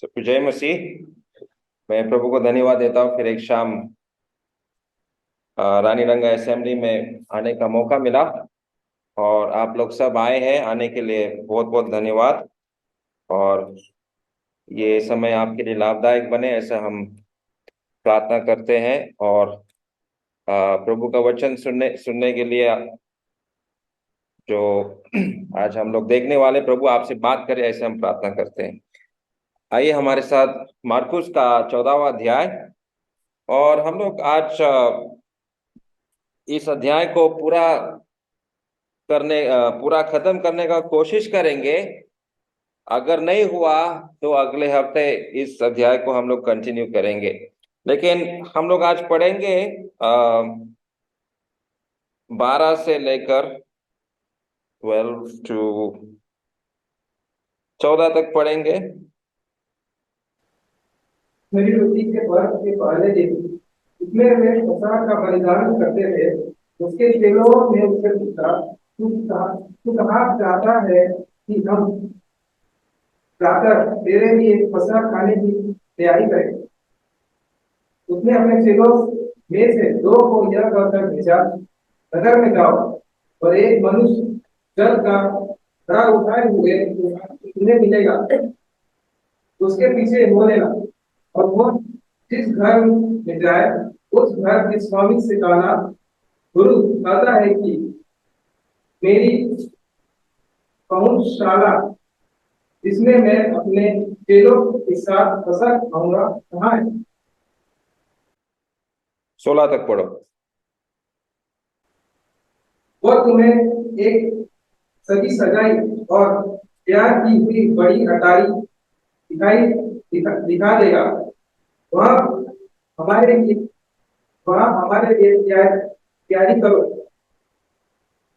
सबको जय मसीह। मैं प्रभु को धन्यवाद देता हूँ, फिर एक शाम रानी रंगा असेंबली में आने का मौका मिला और आप लोग सब आए हैं। आने के लिए बहुत बहुत धन्यवाद। और ये समय आपके लिए लाभदायक बने ऐसा हम प्रार्थना करते हैं। और प्रभु का वचन सुनने सुनने के लिए जो आज हम लोग देखने वाले, प्रभु आपसे बात करें ऐसे हम प्रार्थना करते हैं। आइए हमारे साथ मार्कुस का 14वां अध्याय। और हम लोग आज इस अध्याय को पूरा खत्म करने का कोशिश करेंगे। अगर नहीं हुआ तो अगले हफ्ते इस अध्याय को हम लोग कंटिन्यू करेंगे। लेकिन हम लोग आज पढ़ेंगे 12 से लेकर 12 टू 14 तक पढ़ेंगे। मेरी रोटी के पर्व के पहले दिन इसमें वे फसह का बलिदान करते थे। उसके चेलों ने उससे पूछा, तू कहाँ चाहता है कि हम जाकर तेरे लिए फसह खाने की तैयारी करें? उसने अपने चेलों में से दो को यह कहकर भेजा, नगर में जाओ और एक मनुष्य जल का घड़ा उठाए हुए तुम्हें मिलेगा, उसके पीछे हो लेना। और वो जिस घर में जाए उस घर के स्वामी से कहना, गुरु कहता है कि मेरी पहुंचशाला जिसमें मैं अपने चेलों के साथ फसह खाऊंगा कहाँ है? 16 तक पढ़ो। वह तुम्हें एक सजी सजाई और तैयार की हुई बड़ी अटारी दिखा देगा। वह हमारे लिए वह हमारे लिए तैयारी करो।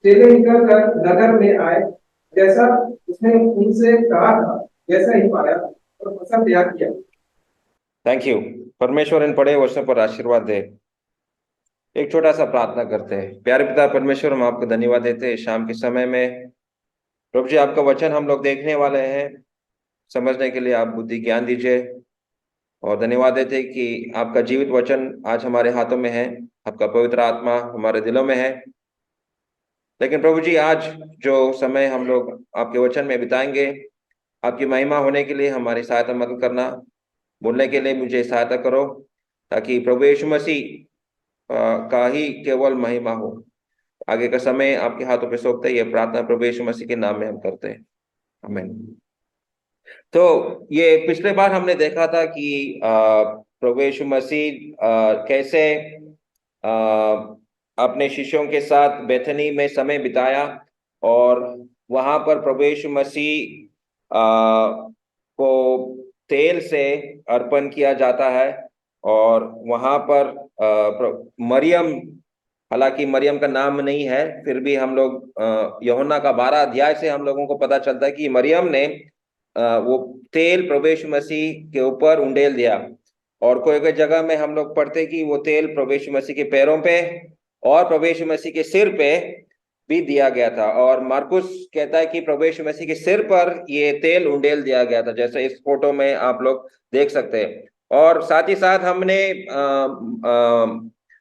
चेले निकल कर नगर में आए, जैसा उसने उनसे कहा था वैसा ही पाया और फसल तैयार किया। Thank you. परमेश्वर इन पढ़े वचनों पर आशीर्वाद दे। एक छोटा सा प्रार्थना करते हैं। प्यारे पिता परमेश्वर, हम आपको धन्यवाद देते हैं शाम के समय में। प्रभु जी, आपका वचन हम लोग देखने वाले हैं, समझने के लिए आप बुद्धि ज्ञान दीजिए। और धन्यवाद देते हैं कि आपका जीवित वचन आज हमारे हाथों में है, आपका पवित्र आत्मा हमारे दिलों में है। लेकिन प्रभु जी, आज जो समय हम लोग आपके वचन में बिताएंगे, आपकी महिमा होने के लिए हमारी सहायता मदद करना। बोलने के लिए मुझे सहायता करो, ताकि प्रभु यीशु मसीह का ही केवल महिमा हो। आगे का समय आपके हाथों पे सौंपते हैं। ये प्रार्थना प्रभु यीशु मसीह के नाम में हम करते हैं, आमीन। तो ये पिछले बार हमने देखा था कि प्रभु यीशु मसीह कैसे अपने शिष्यों के साथ बेथनी में समय बिताया। और वहां पर प्रभु यीशु मसीह को तेल से अर्पण किया जाता है। और वहां पर मरियम, हालांकि मरियम का नाम नहीं है, फिर भी हम लोग यूहन्ना का 12 अध्याय से हम लोगों को पता चलता है कि मरियम ने वो तेल प्रभु यीशु मसीह के ऊपर उंडेल दिया। और कोई कोई जगह में हम लोग पढ़ते कि वो तेल प्रभु यीशु मसीह के पैरों पे और प्रभु यीशु मसीह के सिर पे भी दिया गया था। और मार्कुस कहता है कि प्रभु यीशु मसीह के सिर पर ये तेल उंडेल दिया गया था, जैसे इस फोटो में आप लोग देख सकते हैं। और साथ ही साथ हमने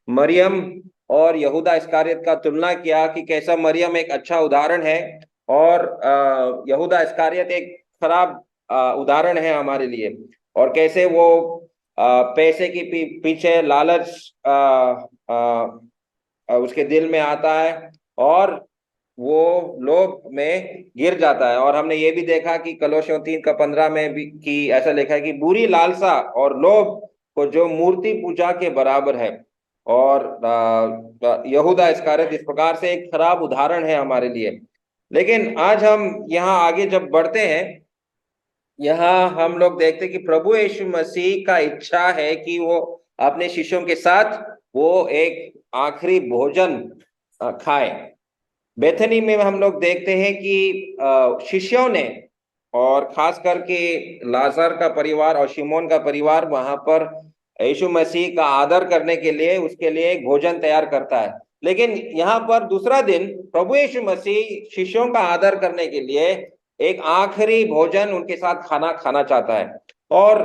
मरियम और यहूदा इस्करियत का तुलना किया कि कैसा मरियम एक अच्छा उदाहरण है और यहूदा इस्करियत एक खराब उदाहरण है हमारे लिए। और कैसे वो पैसे की पीछे लालच उसके दिल में आता है और वो लोभ में गिर जाता है। और हमने ये भी देखा कि कलोसियों 3:15 में भी कि ऐसा लिखा है कि बुरी लालसा और लोभ को जो मूर्ति पूजा के बराबर है। और यहूदा इस्करियत इस प्रकार से एक खराब उदाहरण है हमारे लिए। लेकिन आज हम यहाँ आगे जब बढ़ते हैं, यहाँ हम लोग देखते हैं कि प्रभु यीशु मसीह का इच्छा है कि वो अपने शिष्यों के साथ वो एक आखिरी भोजन खाए। बेथनी में हम लोग देखते हैं कि शिष्यों ने, और खास करके लाजर का परिवार और शिमोन का परिवार वहां पर यीशु मसीह का आदर करने के लिए उसके लिए एक भोजन तैयार करता है। लेकिन यहाँ पर दूसरा दिन प्रभु यीशु मसीह शिष्यों का आदर करने के लिए एक आखिरी भोजन उनके साथ खाना खाना चाहता है। और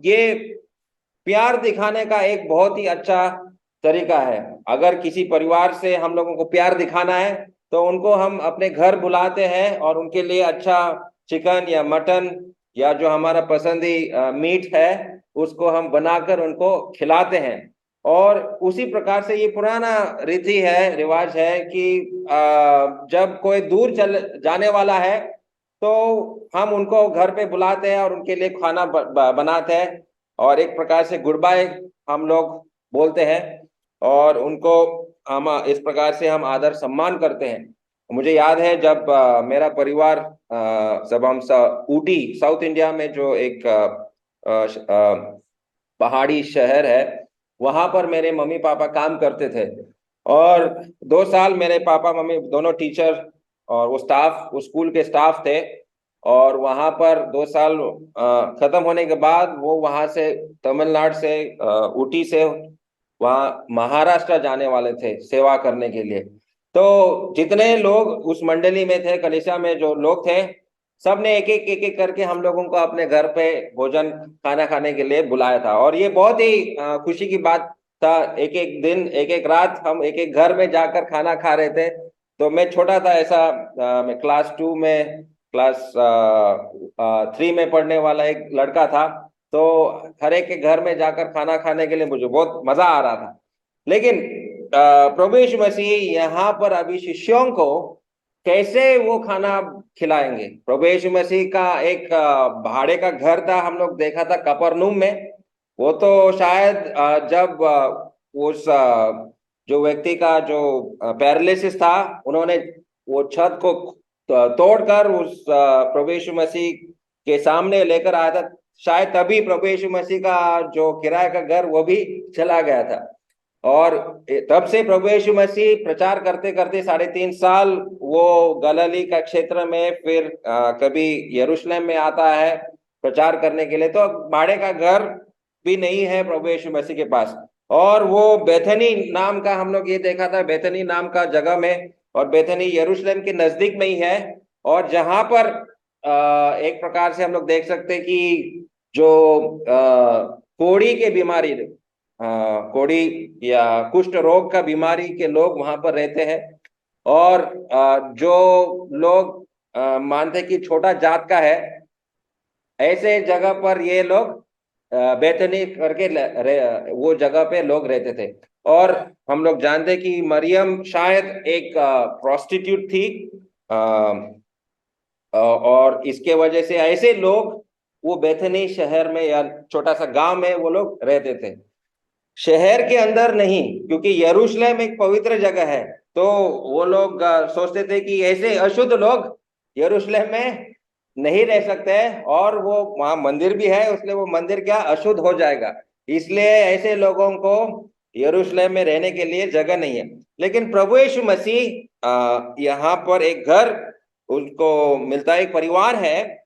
ये प्यार दिखाने का एक बहुत ही अच्छा तरीका है। अगर किसी परिवार से हम लोगों को प्यार दिखाना है तो उनको हम अपने घर बुलाते हैं और उनके लिए अच्छा चिकन या मटन या जो हमारा पसंदी मीट है उसको हम बनाकर उनको खिलाते हैं। और उसी प्रकार से ये पुराना रीति है, रिवाज है कि जब कोई दूर चल जाने वाला है तो हम उनको घर पे बुलाते हैं और उनके लिए खाना बनाते हैं और एक प्रकार से गुड बाय हम लोग बोलते हैं और उनको हम इस प्रकार से हम आदर सम्मान करते हैं। मुझे याद है जब मेरा परिवार जब हम ऊटी साउथ इंडिया में जो एक पहाड़ी शहर है वहां पर मेरे मम्मी पापा काम करते थे। और 2 साल मेरे पापा मम्मी दोनों टीचर और वो स्टाफ, वो स्कूल के स्टाफ थे। और वहां पर 2 साल खत्म होने के बाद वो वहां से तमिलनाडु से ऊटी से वहाँ महाराष्ट्र जाने वाले थे सेवा करने के लिए। तो जितने लोग उस मंडली में थे, कलिसिया में जो लोग थे, सब ने एक एक करके हम लोगों को अपने घर पे भोजन खाना खाने के लिए बुलाया था। और ये बहुत ही खुशी की बात था। एक एक दिन एक एक रात हम एक एक घर में जाकर खाना खा रहे थे। तो मैं छोटा था ऐसा, मैं क्लास 2 में, क्लास 3 में पढ़ने वाला एक लड़का था। तो हर एक के घर में जाकर खाना खाने के लिए मुझे बहुत मजा आ रहा था। लेकिन प्रभु यीशु मसीह यहाँ पर अभी शिष्यों को कैसे वो खाना खिलाएंगे। प्रभु यीशु मसीह का एक भाड़े का घर था, हम लोग देखा था कफरनहूम में। वो तो शायद जब उस जो व्यक्ति का जो पैरालिसिस था, उन्होंने वो छत को तोड़कर उस प्रभु यीशु मसीह के सामने लेकर आया था। शायद तभी प्रभु यीशु मसीह का जो किराए का घर वो भी चला गया था। और तब से प्रभु यीशु मसीह प्रचार करते करते 3.5 साल वो गलीली का क्षेत्र में, फिर कभी यरूशलेम में आता है प्रचार करने के लिए। तो भाड़े का घर भी नहीं है प्रभु यीशु मसीह के पास। और वो बेथनी नाम का, हम लोग ये देखा था, बेथनी नाम का जगह में, और बेथनी यरूशलेम के नजदीक में ही है। और जहां पर एक प्रकार से हम लोग देख सकते हैं कि जो कोढ़ी के बीमारी, कोढ़ी या कुष्ठ रोग का बीमारी के लोग वहां पर रहते हैं। और जो लोग मानते कि छोटा जात का है, ऐसे जगह पर ये लोग बेथनी करके वो जगह पे लोग रहते थे। और हम लोग जानते कि मरियम शायद एक प्रोस्टिट्यूट थी। और इसके वजह से ऐसे लोग वो बेथनी शहर में या छोटा सा गांव में वो लोग रहते थे, शहर के अंदर नहीं, क्योंकि यरूशलेम एक पवित्र जगह है। तो वो लोग सोचते थे कि ऐसे अशुद्ध लोग यरूशलेम में नहीं रह सकते हैं, और वो वहां मंदिर भी है, इसलिए वो मंदिर क्या अशुद्ध हो जाएगा। इसलिए ऐसे लोगों को यरूशलेम में रहने के लिए जगह नहीं है। लेकिन प्रभु यीशु मसीह यहाँ पर एक घर उनको मिलता है, एक परिवार है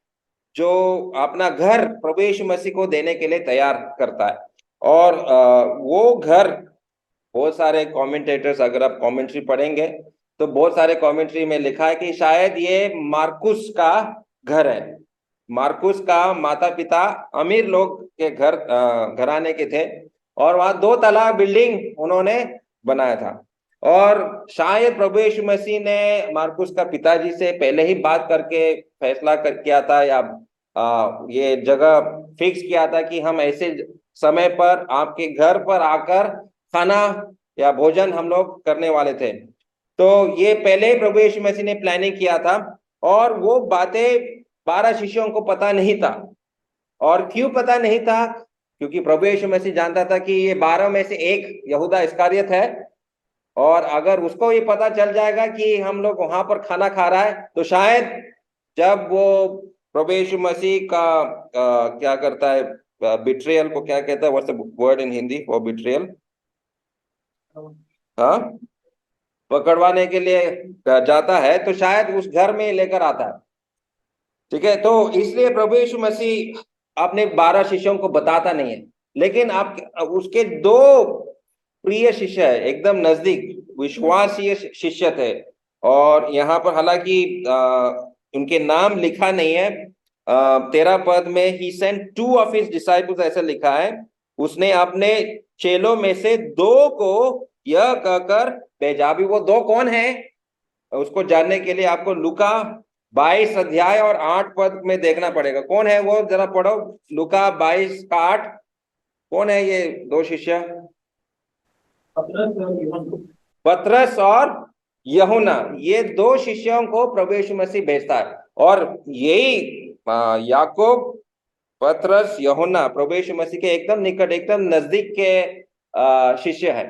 जो अपना घर प्रभु यीशु मसीह को देने के लिए तैयार करता है। और वो घर, बहुत सारे कमेंटेटर्स, अगर आप कमेंट्री पढ़ेंगे तो बहुत सारे कमेंट्री में लिखा है कि शायद ये मार्कुस का घर है। मार्कुस का माता पिता अमीर लोग के घराने के थे, और वहां 2 तला बिल्डिंग उन्होंने बनाया था। और शायद प्रभु यीशु मसीह ने मार्कुस का पिताजी से पहले ही बात करके फैसला किया था, या ये जगह फिक्स किया था कि हम ऐसे समय पर आपके घर पर आकर खाना या भोजन हम लोग करने वाले थे। तो ये पहले ही प्रभु यीशु मसीह ने प्लानिंग किया था। और वो बातें 12 शिष्यों को पता नहीं था। और क्यों पता नहीं था? क्योंकि प्रभु यीशु मसीह जानता था कि ये 12 में से एक यहूदा इस्करियत है, और अगर उसको ये पता चल जाएगा कि हम लोग वहां पर खाना खा रहा है, तो शायद जब वो प्रभु यीशु मसीह का क्या करता है, बिट्रियल को क्या कहता है, what's the word in Hindi for betrayal, हाँ, पकड़वाने के लिए जाता है, तो शायद उस घर में लेकर आता है। ठीक है, तो इसलिए प्रभु यीशु मसीह अपने 12 शिष्यों को बताता नहीं है। लेकिन आप उसके 2 प्रिय शिष्य है, एकदम नजदीक विश्वासीय शिष्य थे। और यहाँ पर हालांकि उनके नाम लिखा नहीं है, 13 पद में ही सेंट 2 ऑफ हिज डिसाइपल्स ऐसा लिखा है, उसने अपने चेलों में से 2 को यह कहकर भेजा। अभी वो 2 कौन है उसको जानने के लिए आपको लूका 22 अध्याय और 8 पद में देखना पड़ेगा। कौन है वो, जरा पढ़ो लूका 22 का 8। कौन है ये 2 शिष्य? पतरस और यूहन्ना, ये 2 शिष्यों को प्रभु यीशु मसीह भेजता है। और यही याकूब, पतरस, यूहन्ना प्रभु यीशु मसीह के एकदम निकट, एकदम नजदीक के शिष्य है।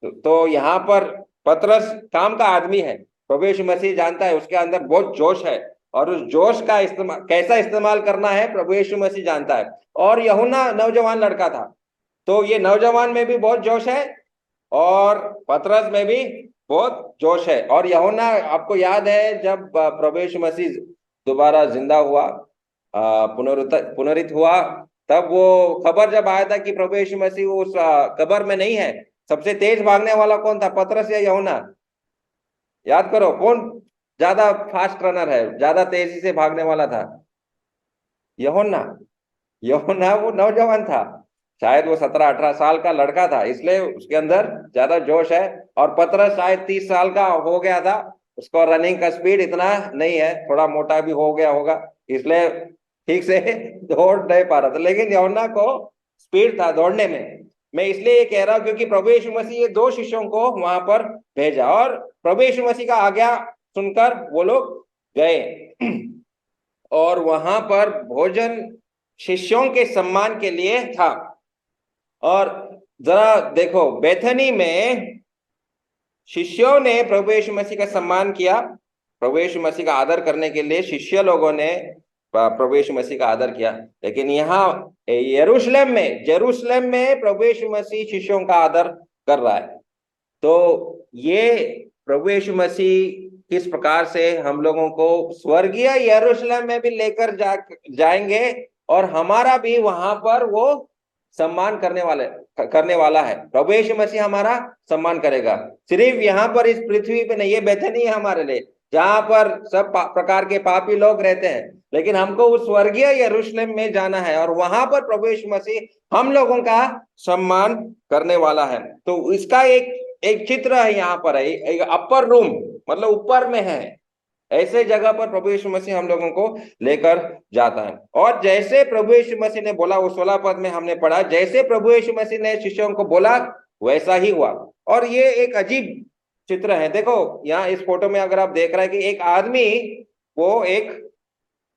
तो यहाँ पर पतरस काम का आदमी है, प्रभु यीशु मसीह जानता है उसके अंदर बहुत जोश है, और उस जोश का इस्तेमाल कैसा इस्तेमाल करना है प्रभु यीशु मसीह जानता है। और यूहन्ना नौजवान लड़का था, तो ये नौजवान में भी बहुत जोश है और पतरस में भी बहुत जोश है। और यूहन्ना, आपको याद है जब प्रभु यीशु मसीह दोबारा जिंदा हुआ, पुनरुत्थित हुआ, तब वो खबर जब आया था कि प्रभु यीशु मसीह उस कब्र में नहीं है, सबसे तेज भागने वाला कौन था, पतरस या यूहन्ना? याद करो, कौन ज्यादा फास्ट रनर है, ज्यादा तेजी से भागने वाला था? यूहन्ना। यूहन्ना वो नौजवान था, शायद वो 17-18 साल का लड़का था, इसलिए उसके अंदर ज्यादा जोश है। और पतरस शायद 30 साल का हो गया था, उसको रनिंग का स्पीड इतना नहीं है, थोड़ा मोटा भी हो गया होगा, इसलिए ठीक से दौड़ नहीं पा रहा था। लेकिन यूहन्ना को स्पीड था दौड़ने में। मैं इसलिए ये कह रहा हूं क्योंकि प्रभु यीशु मसीह ये 2 शिष्यों को वहां पर भेजा, और प्रभु यीशु मसीह का आज्ञा सुनकर वो लोग गए। और वहां पर भोजन शिष्यों के सम्मान के लिए था। और जरा देखो, बेथनी में शिष्यों ने प्रभु यीशु मसीह का सम्मान किया, प्रभु यीशु मसीह का आदर करने के लिए शिष्य लोगों ने प्रभु यीशु मसीह का आदर किया। लेकिन यहाँ जेरूशलेम में प्रभु यीशु मसीह शिष्यों का आदर कर रहा है। तो ये प्रभु यीशु मसीह किस प्रकार से हम लोगों को स्वर्गीय यरूशलेम में भी लेकर जाएंगे, और हमारा भी वहां पर वो सम्मान करने वाला है। प्रभु यीशु मसीह हमारा सम्मान करेगा, सिर्फ यहाँ पर इस पृथ्वी पे नहीं, ये बेथनी है हमारे लिए जहां पर सब प्रकार के पापी लोग रहते हैं, लेकिन हमको उस स्वर्गीय यरूशलेम में जाना है, और वहां पर प्रभु यीशु मसीह हम लोगों का सम्मान करने वाला है। तो इसका एक चित्र है यहाँ पर है, एक अपर रूम, मतलब ऊपर में है, ऐसे जगह पर प्रभु यीशु मसीह हम लोगों को लेकर जाता है। और जैसे प्रभु यीशु मसीह ने बोला, वो 16 पद में हमने पढ़ा, जैसे प्रभु यीशु मसीह ने शिष्यों को बोला वैसा ही हुआ। और ये एक अजीब चित्र है। देखो यहाँ इस फोटो में अगर आप देख रहे हैं कि एक आदमी, वो एक,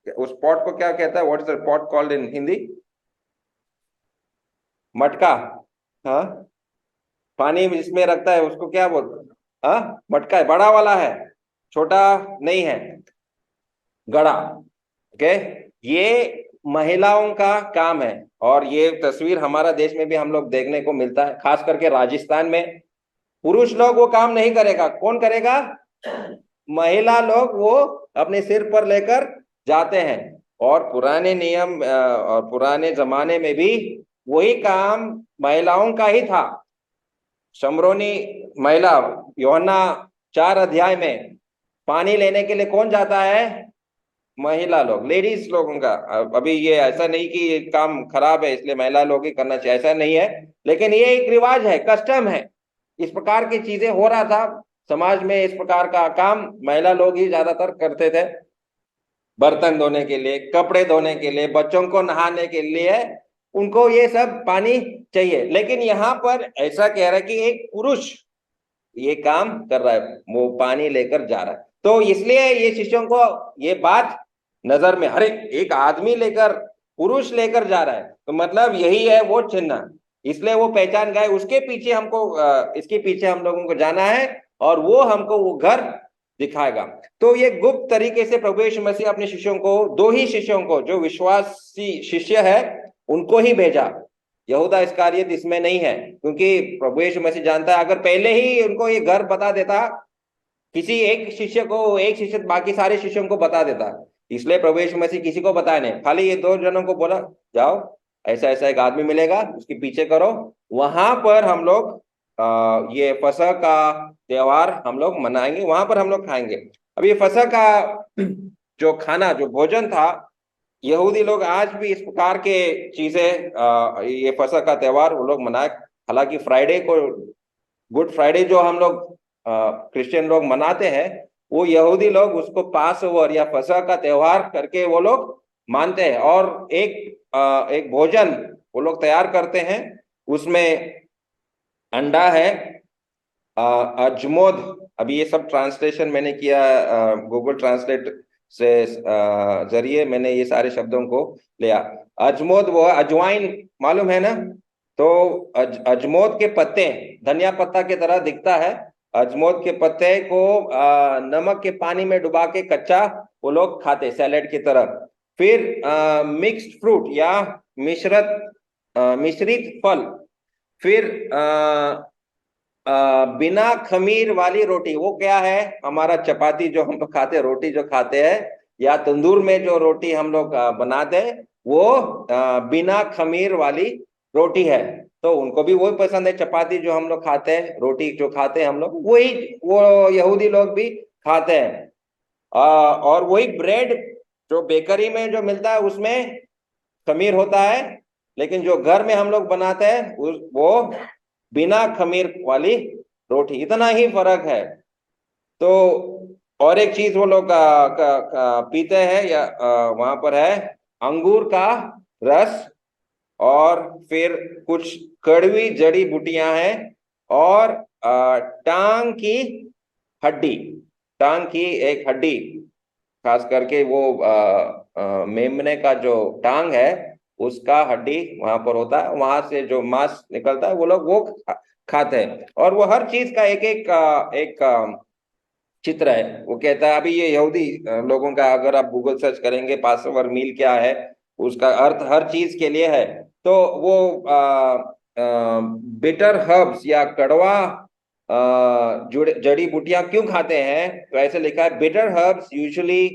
उस पॉट को क्या कहता है, what is the pot called in Hindi? मटका। हाँ, पानी जिसमें रखता है उसको क्या बोलते हैं? हाँ, मटका है, बड़ा वाला है, छोटा नहीं है, गड़ा। ओके, ये महिलाओं का काम है, और ये तस्वीर हमारा देश में भी हम लोग देखने को मिलता है, खास करके राजस्थान में। पुरुष लोग वो काम नहीं करेगा, कौन करेगा? महिला लोग वो अपने सिर पर लेकर जाते हैं। और पुराने नियम और पुराने जमाने में भी वही काम महिलाओं का ही था। शमरोनी महिला, यूहन्ना 4 अध्याय में पानी लेने के लिए कौन जाता है? महिला लोग, लेडीज लोगों का। अभी ये ऐसा नहीं कि ये काम खराब है इसलिए महिला लोग ही करना चाहिए, ऐसा नहीं है, लेकिन ये एक रिवाज है, कस्टम है, इस प्रकार की चीजें हो रहा था समाज में। इस प्रकार का काम महिला लोग ही ज्यादातर करते थे, बर्तन धोने के लिए, कपड़े धोने के लिए, बच्चों को नहाने के लिए, उनको ये सब पानी चाहिए। लेकिन यहाँ पर ऐसा कह रहा है कि एक पुरुष ये काम कर रहा है, वो पानी लेकर जा रहा है। तो इसलिए ये शिष्यों को ये बात नजर में, अरे एक आदमी लेकर, पुरुष लेकर जा रहा है, तो मतलब यही है वो चिन्ह, इसलिए वो पहचान गए, उसके पीछे हमको, इसके पीछे हम लोगों को जाना है, और वो हमको वो घर दिखाएगा। तो ये गुप्त तरीके से प्रभु यीशु मसीह अपने शिष्यों को, 2 ही शिष्यों को, जो विश्वासी शिष्य है उनको ही भेजा। यहूदा इस्करियत इसमें नहीं है, क्योंकि प्रभु यीशु मसीह जानता है अगर पहले ही उनको ये घर बता देता, किसी एक शिष्य को, एक शिष्य बाकी सारे शिष्यों को बता देता, इसलिए प्रभु यीशु मसीह किसी को बताया नहीं, खाली ये 2 जनों को बोला, जाओ ऐसा ऐसा एक आदमी मिलेगा, उसके पीछे करो, वहां पर हम लोग ये फसह का त्योहार हम लोग मनाएंगे, वहां पर हम लोग खाएंगे। अब ये फसह का जो खाना, जो भोजन था, यहूदी लोग आज भी इस प्रकार के चीजें, ये फसह का त्योहार वो लोग मनाए। हालांकि फ्राइडे को, गुड फ्राइडे जो हम लोग क्रिश्चियन लोग मनाते हैं, वो यहूदी लोग उसको पास ओवर या फसह का त्योहार करके वो लोग मानते हैं। और एक भोजन वो लोग तैयार करते हैं। उसमें अंडा है, अजमोद। अभी ये सब ट्रांसलेशन मैंने किया, गूगल ट्रांसलेट से जरिए मैंने ये सारे शब्दों को लिया। अजमोद वो अजवाइन, मालूम है ना? तो अजमोद के पत्ते धनिया पत्ता की तरह दिखता है। अजमोद के पत्ते को नमक के पानी में डुबा के कच्चा वो लोग खाते सैलेड की तरह। फिर मिक्स्ड फ्रूट या मिश्रित फल। फिर बिना खमीर वाली रोटी, वो क्या है? हमारा चपाती जो हम लोग खाते हैं, रोटी जो खाते हैं, या तंदूर में जो रोटी हम लोग बनाते हैं, वो बिना खमीर वाली रोटी है। तो उनको भी वही पसंद है, चपाती जो हम लोग खाते हैं, रोटी जो खाते हैं हम लोग, वही वो यहूदी लोग भी खाते हैं। और वही ब्रेड जो बेकरी में जो मिलता है उसमें खमीर होता है, लेकिन जो घर में हम लोग बनाते हैं वो बिना खमीर वाली रोटी। इतना ही फर्क है। तो और एक चीज वो लोग पीते हैं, या वहां पर है अंगूर का रस। और फिर कुछ कड़वी जड़ी बूटियां हैं। और टांग की हड्डी, टांग की एक हड्डी, खास करके वो मेमने का जो टांग है उसका हड्डी वहां पर होता है, वहां से जो मांस निकलता है वो लोग वो खाते हैं। और वो हर चीज का एक चित्र है। वो कहता है, अभी ये यहूदी लोगों का, अगर आप गूगल सर्च करेंगे पास ओवर मील क्या है, उसका अर्थ हर चीज के लिए है। तो वो बिटर हर्ब्स या कड़वा जड़ी बूटियां क्यों खाते हैं? तो ऐसे लिखा है, bitter herbs usually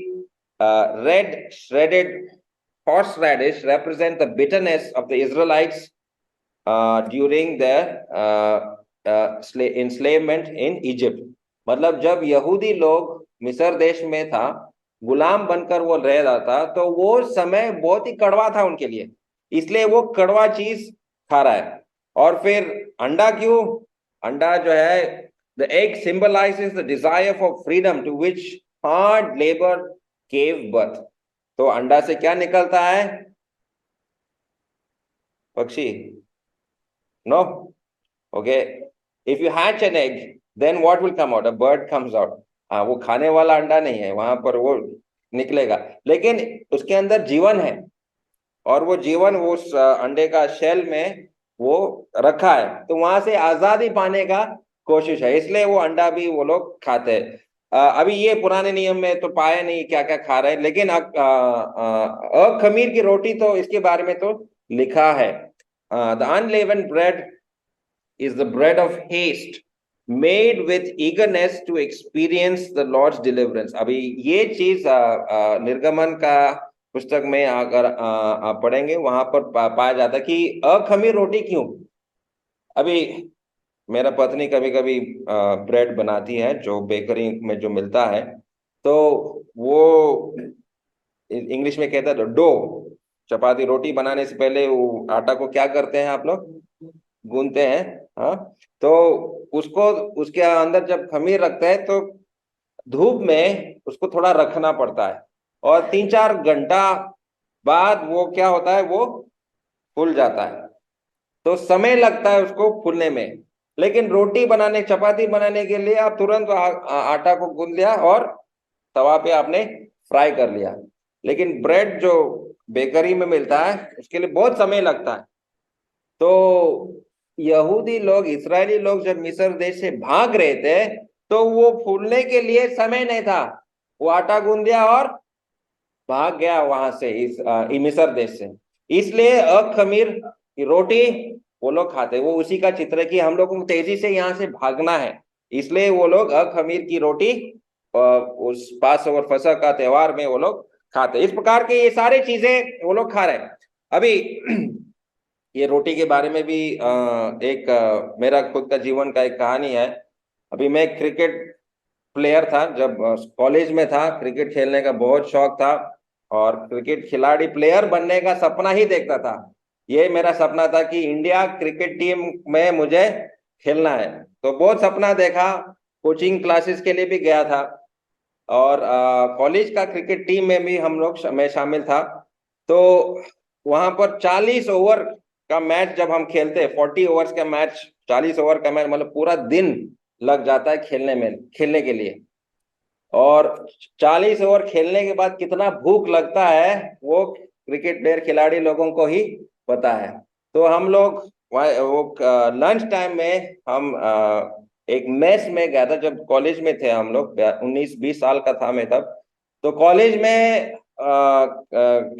red shredded horse radish represent the bitterness of the Israelites during their enslavement in Egypt। मतलब जब यहूदी लोग मिस्र देश में था, गुलाम बनकर वो रह रहा था, तो वो समय बहुत ही कड़वा था उनके लिए, इसलिए वो कड़वा चीज खा रहा है। और फिर अंडा क्यों? अंडा जो है, the egg symbolizes the desire for freedom to which hard labor gave birth। तो अंडा से क्या निकलता है? पक्षी? No? Okay. If you hatch an egg, then what will come out? A bird comes out. हाँ, वो खाने वाला अंडा नहीं है, वहां पर वो निकलेगा, लेकिन उसके अंदर जीवन है। और वो जीवन वो उस अंडे का शेल में वो रखा है, तो वहां से आजादी पाने का कोशिश है, इसलिए वो अंडा भी वो लोग खाते हैं। अभी ये पुराने नियम में तो पाया नहीं क्या क्या खा रहे हैं, लेकिन अखमीर की रोटी तो इसके बारे में तो लिखा है। The unleavened bread is the bread of haste, made with eagerness to experience the Lord's deliverance। अभी ये चीज निर्गमन का पुस्तक में अगर आप पढ़ेंगे, वहां पर पाया जाता है कि अखमीर रोटी क्यों। अभी मेरा पत्नी कभी कभी ब्रेड बनाती है जो बेकरी में जो मिलता है, तो वो इंग्लिश में कहता है डो। चपाती रोटी बनाने से पहले वो आटा को क्या करते हैं आप लोग? गूंथते हैं। हाँ। तो उसको, उसके अंदर जब खमीर रखते हैं तो धूप में उसको थोड़ा रखना पड़ता है, और 3-4 घंटा बाद वो क्या होता है, वो फूल जाता है। तो समय लगता है उसको फूलने में। लेकिन रोटी बनाने, चपाती बनाने के लिए आप तुरंत आटा को गूंथ लिया और तवा पे आपने फ्राई कर लिया। लेकिन ब्रेड जो बेकरी में मिलता है उसके लिए बहुत समय लगता है। तो यहूदी लोग, इस्राएली लोग जब मिस्र देश से भाग रहे थे, तो वो फूलने के लिए समय नहीं था, वो आटा गूंद दिया और भाग गया वहां से, इस मिस्र देश से। इसलिए अखमीर की रोटी वो लोग खाते, वो उसी का चित्र है कि हम लोग को तेजी से यहाँ से भागना है, इसलिए वो लोग अखमीर की रोटी उस पास और फसह का त्योहार में वो लोग खाते। इस प्रकार के ये सारे चीजें वो लोग खा रहे हैं। अभी ये रोटी के बारे में भी एक मेरा खुद का जीवन का एक कहानी है। अभी मैं क्रिकेट प्लेयर था, जब कॉलेज में था, क्रिकेट खेलने का बहुत शौक था। और क्रिकेट खिलाड़ी प्लेयर बनने का सपना ही देखता था। ये मेरा सपना था कि इंडिया क्रिकेट टीम में मुझे खेलना है। तो बहुत सपना देखा, कोचिंग क्लासेस के लिए भी गया था, और कॉलेज का क्रिकेट टीम में भी मैं शामिल था। तो वहां पर 40 ओवर का मैच जब हम खेलते, 40 ओवर्स का मैच, 40 ओवर का मैच मतलब पूरा दिन लग जाता है खेलने के लिए। और 40 ओवर खेलने के बाद कितना भूख लगता है वो क्रिकेट प्लेयर खिलाड़ी लोगों को ही पता है। तो हम लोग वो लंच टाइम में हम एक मेस में गया था। जब कॉलेज में थे हम लोग, 19-20 साल का था मैं तब। तो कॉलेज में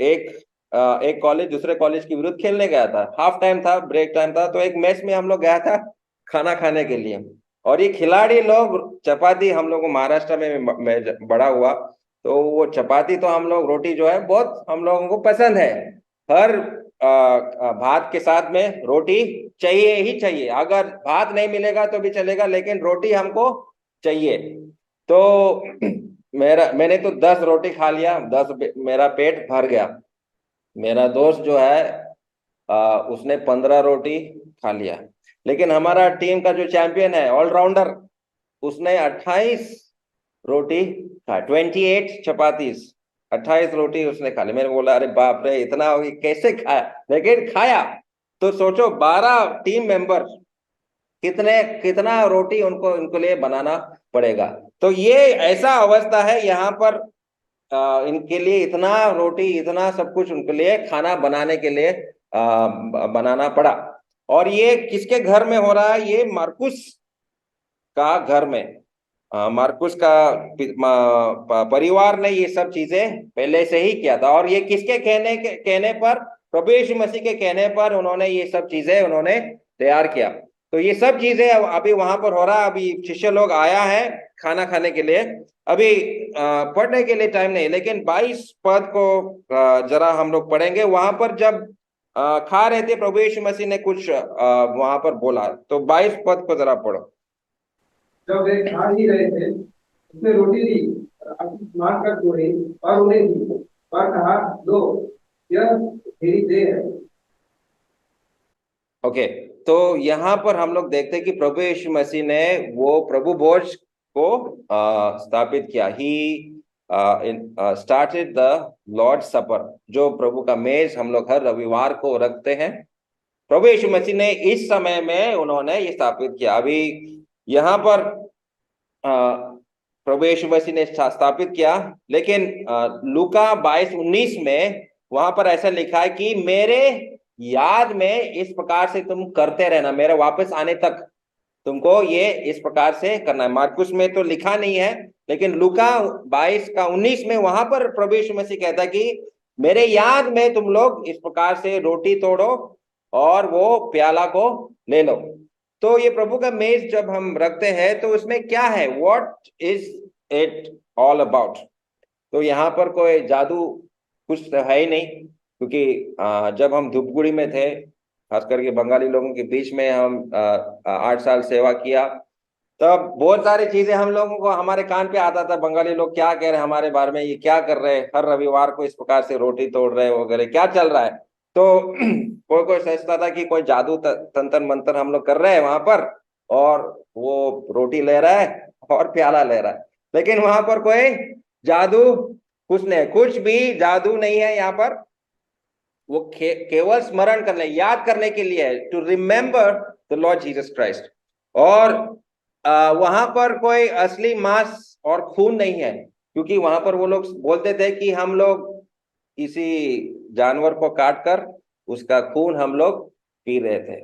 एक कॉलेज दूसरे कॉलेज के विरुद्ध खेलने गया था। हाफ टाइम था, ब्रेक टाइम था, तो एक मेस में हम लोग गया था खाना खाने के लिए। और ये खिलाड़ी लोग चपाती, हम लोग को महाराष्ट्र में मैं बड़ा हुआ, तो वो चपाती तो हम लोग, रोटी जो है बहुत हम लोगों को पसंद है। हर भात के साथ में रोटी चाहिए ही चाहिए। अगर भात नहीं मिलेगा तो भी चलेगा, लेकिन रोटी हमको चाहिए। तो मैंने तो 10 रोटी खा लिया, 10, मेरा पेट भर गया। मेरा दोस्त जो है उसने 15 रोटी खा लिया। लेकिन हमारा टीम का जो चैंपियन है, ऑलराउंडर, उसने 28 रोटी खा, 28 चपातीस, 28 रोटी उसने खा ली। मैंने बोला अरे बाप रे, इतना कैसे खाया, लेकिन खाया। तो सोचो 12 टीम मेंबर, कितने कितना रोटी उनको इनके लिए बनाना पड़ेगा। तो ये ऐसा अवस्था है यहाँ पर, इनके लिए इतना रोटी, इतना सब कुछ उनके लिए खाना बनाने के लिए बनाना पड़ा। और ये किसके घर में हो रहा है? ये मार्कुस का घर में। मार्कुस का परिवार ने ये सब चीजें पहले से ही किया था। और ये किसके कहने पर? प्रभु यीशु मसीह के कहने पर उन्होंने ये सब चीजें उन्होंने तैयार किया। तो ये सब चीजें अभी वहां पर हो रहा है। अभी शिष्य लोग आया है खाना खाने के लिए। अभी पढ़ने के लिए टाइम नहीं, लेकिन 22 पद को जरा हम लोग पढ़ेंगे। वहां पर जब खा रहे थे, प्रभु यीशु मसीह ने कुछ वहां पर बोला। तो 22 पद को जरा पढ़ो। जब वे खा ही रहे थे, उसने रोटी ली और आशीष मानकर तोड़ी और उन्हें दी और कहा, लो, यह मेरी देह है। ओके, तो यहाँ पर हम लोग देखते हैं कि प्रभु यीशु मसीह ने वो प्रभु भोज को स्थापित किया। ही स्टार्टेड द लॉर्ड सपर, जो प्रभु का मेज हम लोग हर रविवार को रखते हैं। प्रभु यीशु मसीह ने इस समय में उन्होंने ये स्थापित किया। अभी यहाँ पर प्रभु यीशु मसीह ने स्थापित किया, लेकिन लूका 22:19 में वहां पर ऐसा लिखा है कि मेरे याद में इस प्रकार से तुम करते रहना, मेरे वापस आने तक तुमको ये इस प्रकार से करना है। मार्कुस में तो लिखा नहीं है, लेकिन लूका 22:19 में वहां पर प्रभु यीशु मसीह कहता है कि मेरे याद में तुम लोग इस प्रकार से रोटी तोड़ो और वो प्याला को ले लो। तो ये प्रभु का मेज जब हम रखते हैं तो उसमें क्या है? What is it all about? तो यहाँ पर कोई जादू कुछ तो है ही नहीं, क्योंकि जब हम धूपगुड़ी में थे, खास करके बंगाली लोगों के बीच में हम 8 साल सेवा किया, तब बहुत सारी चीजें हम लोगों को हमारे कान पे आता था। बंगाली लोग क्या कह रहे हैं हमारे बारे में, ये क्या कर रहे हैं, हर रविवार को इस प्रकार से रोटी तोड़ रहे हैं वगैरह, क्या चल रहा है? तो कोई कोई सोचता था कि कोई जादू तंत्र मंत्र हम लोग कर रहे हैं वहां पर, और वो रोटी ले रहा है और प्याला ले रहा है। लेकिन वहां पर कोई जादू कुछ नहीं, कुछ भी जादू नहीं है यहाँ पर। वो केवल स्मरण करने, याद करने के लिए है, to remember the Lord Jesus Christ. और वहां पर कोई असली मांस और खून नहीं है, क्योंकि वहां पर वो लोग बोलते थे कि हम लोग किसी जानवर को काट कर उसका खून हम लोग पी रहे थे।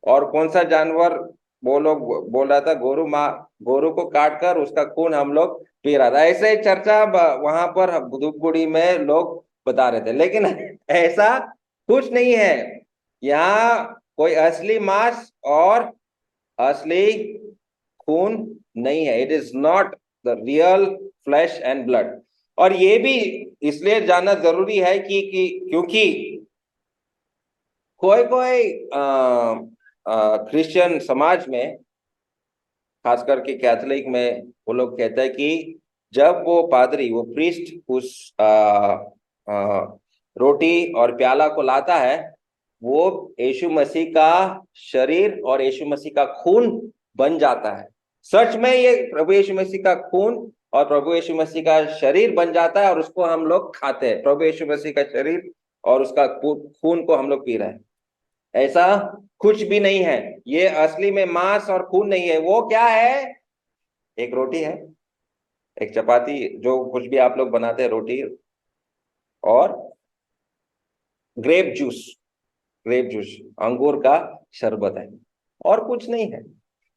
और कौन सा जानवर? वो लोग बोल रहा था गोरू को काट कर उसका खून हम लोग पी रहा था। ऐसे ही चर्चा वहां पर धूपगुड़ी में लोग बता रहे थे, लेकिन ऐसा कुछ नहीं है। यहाँ कोई असली मांस और असली खून नहीं है। It is not the real flash and blood. और ये भी इसलिए जानना जरूरी है कि क्योंकि कोई कोई क्रिश्चियन समाज में, खास करके कैथोलिक में, वो लोग कहते हैं कि जब वो पादरी, वो प्रीस्ट उस रोटी और प्याला को लाता है, वो यीशु मसीह का शरीर और यीशु मसीह का खून बन जाता है। सच में ये प्रभु यीशु मसीह का खून और प्रभु यीशु मसीह का शरीर बन जाता है और उसको हम लोग खाते हैं। प्रभु यीशु मसीह का शरीर और उसका खून को हम लोग पी रहे हैं। ऐसा कुछ भी नहीं है। ये असली में मांस और खून नहीं है। वो क्या है? एक रोटी है, एक चपाती, जो कुछ भी आप लोग बनाते हैं, रोटी और ग्रेप जूस। ग्रेप जूस, अंगूर का शरबत है, और कुछ नहीं है।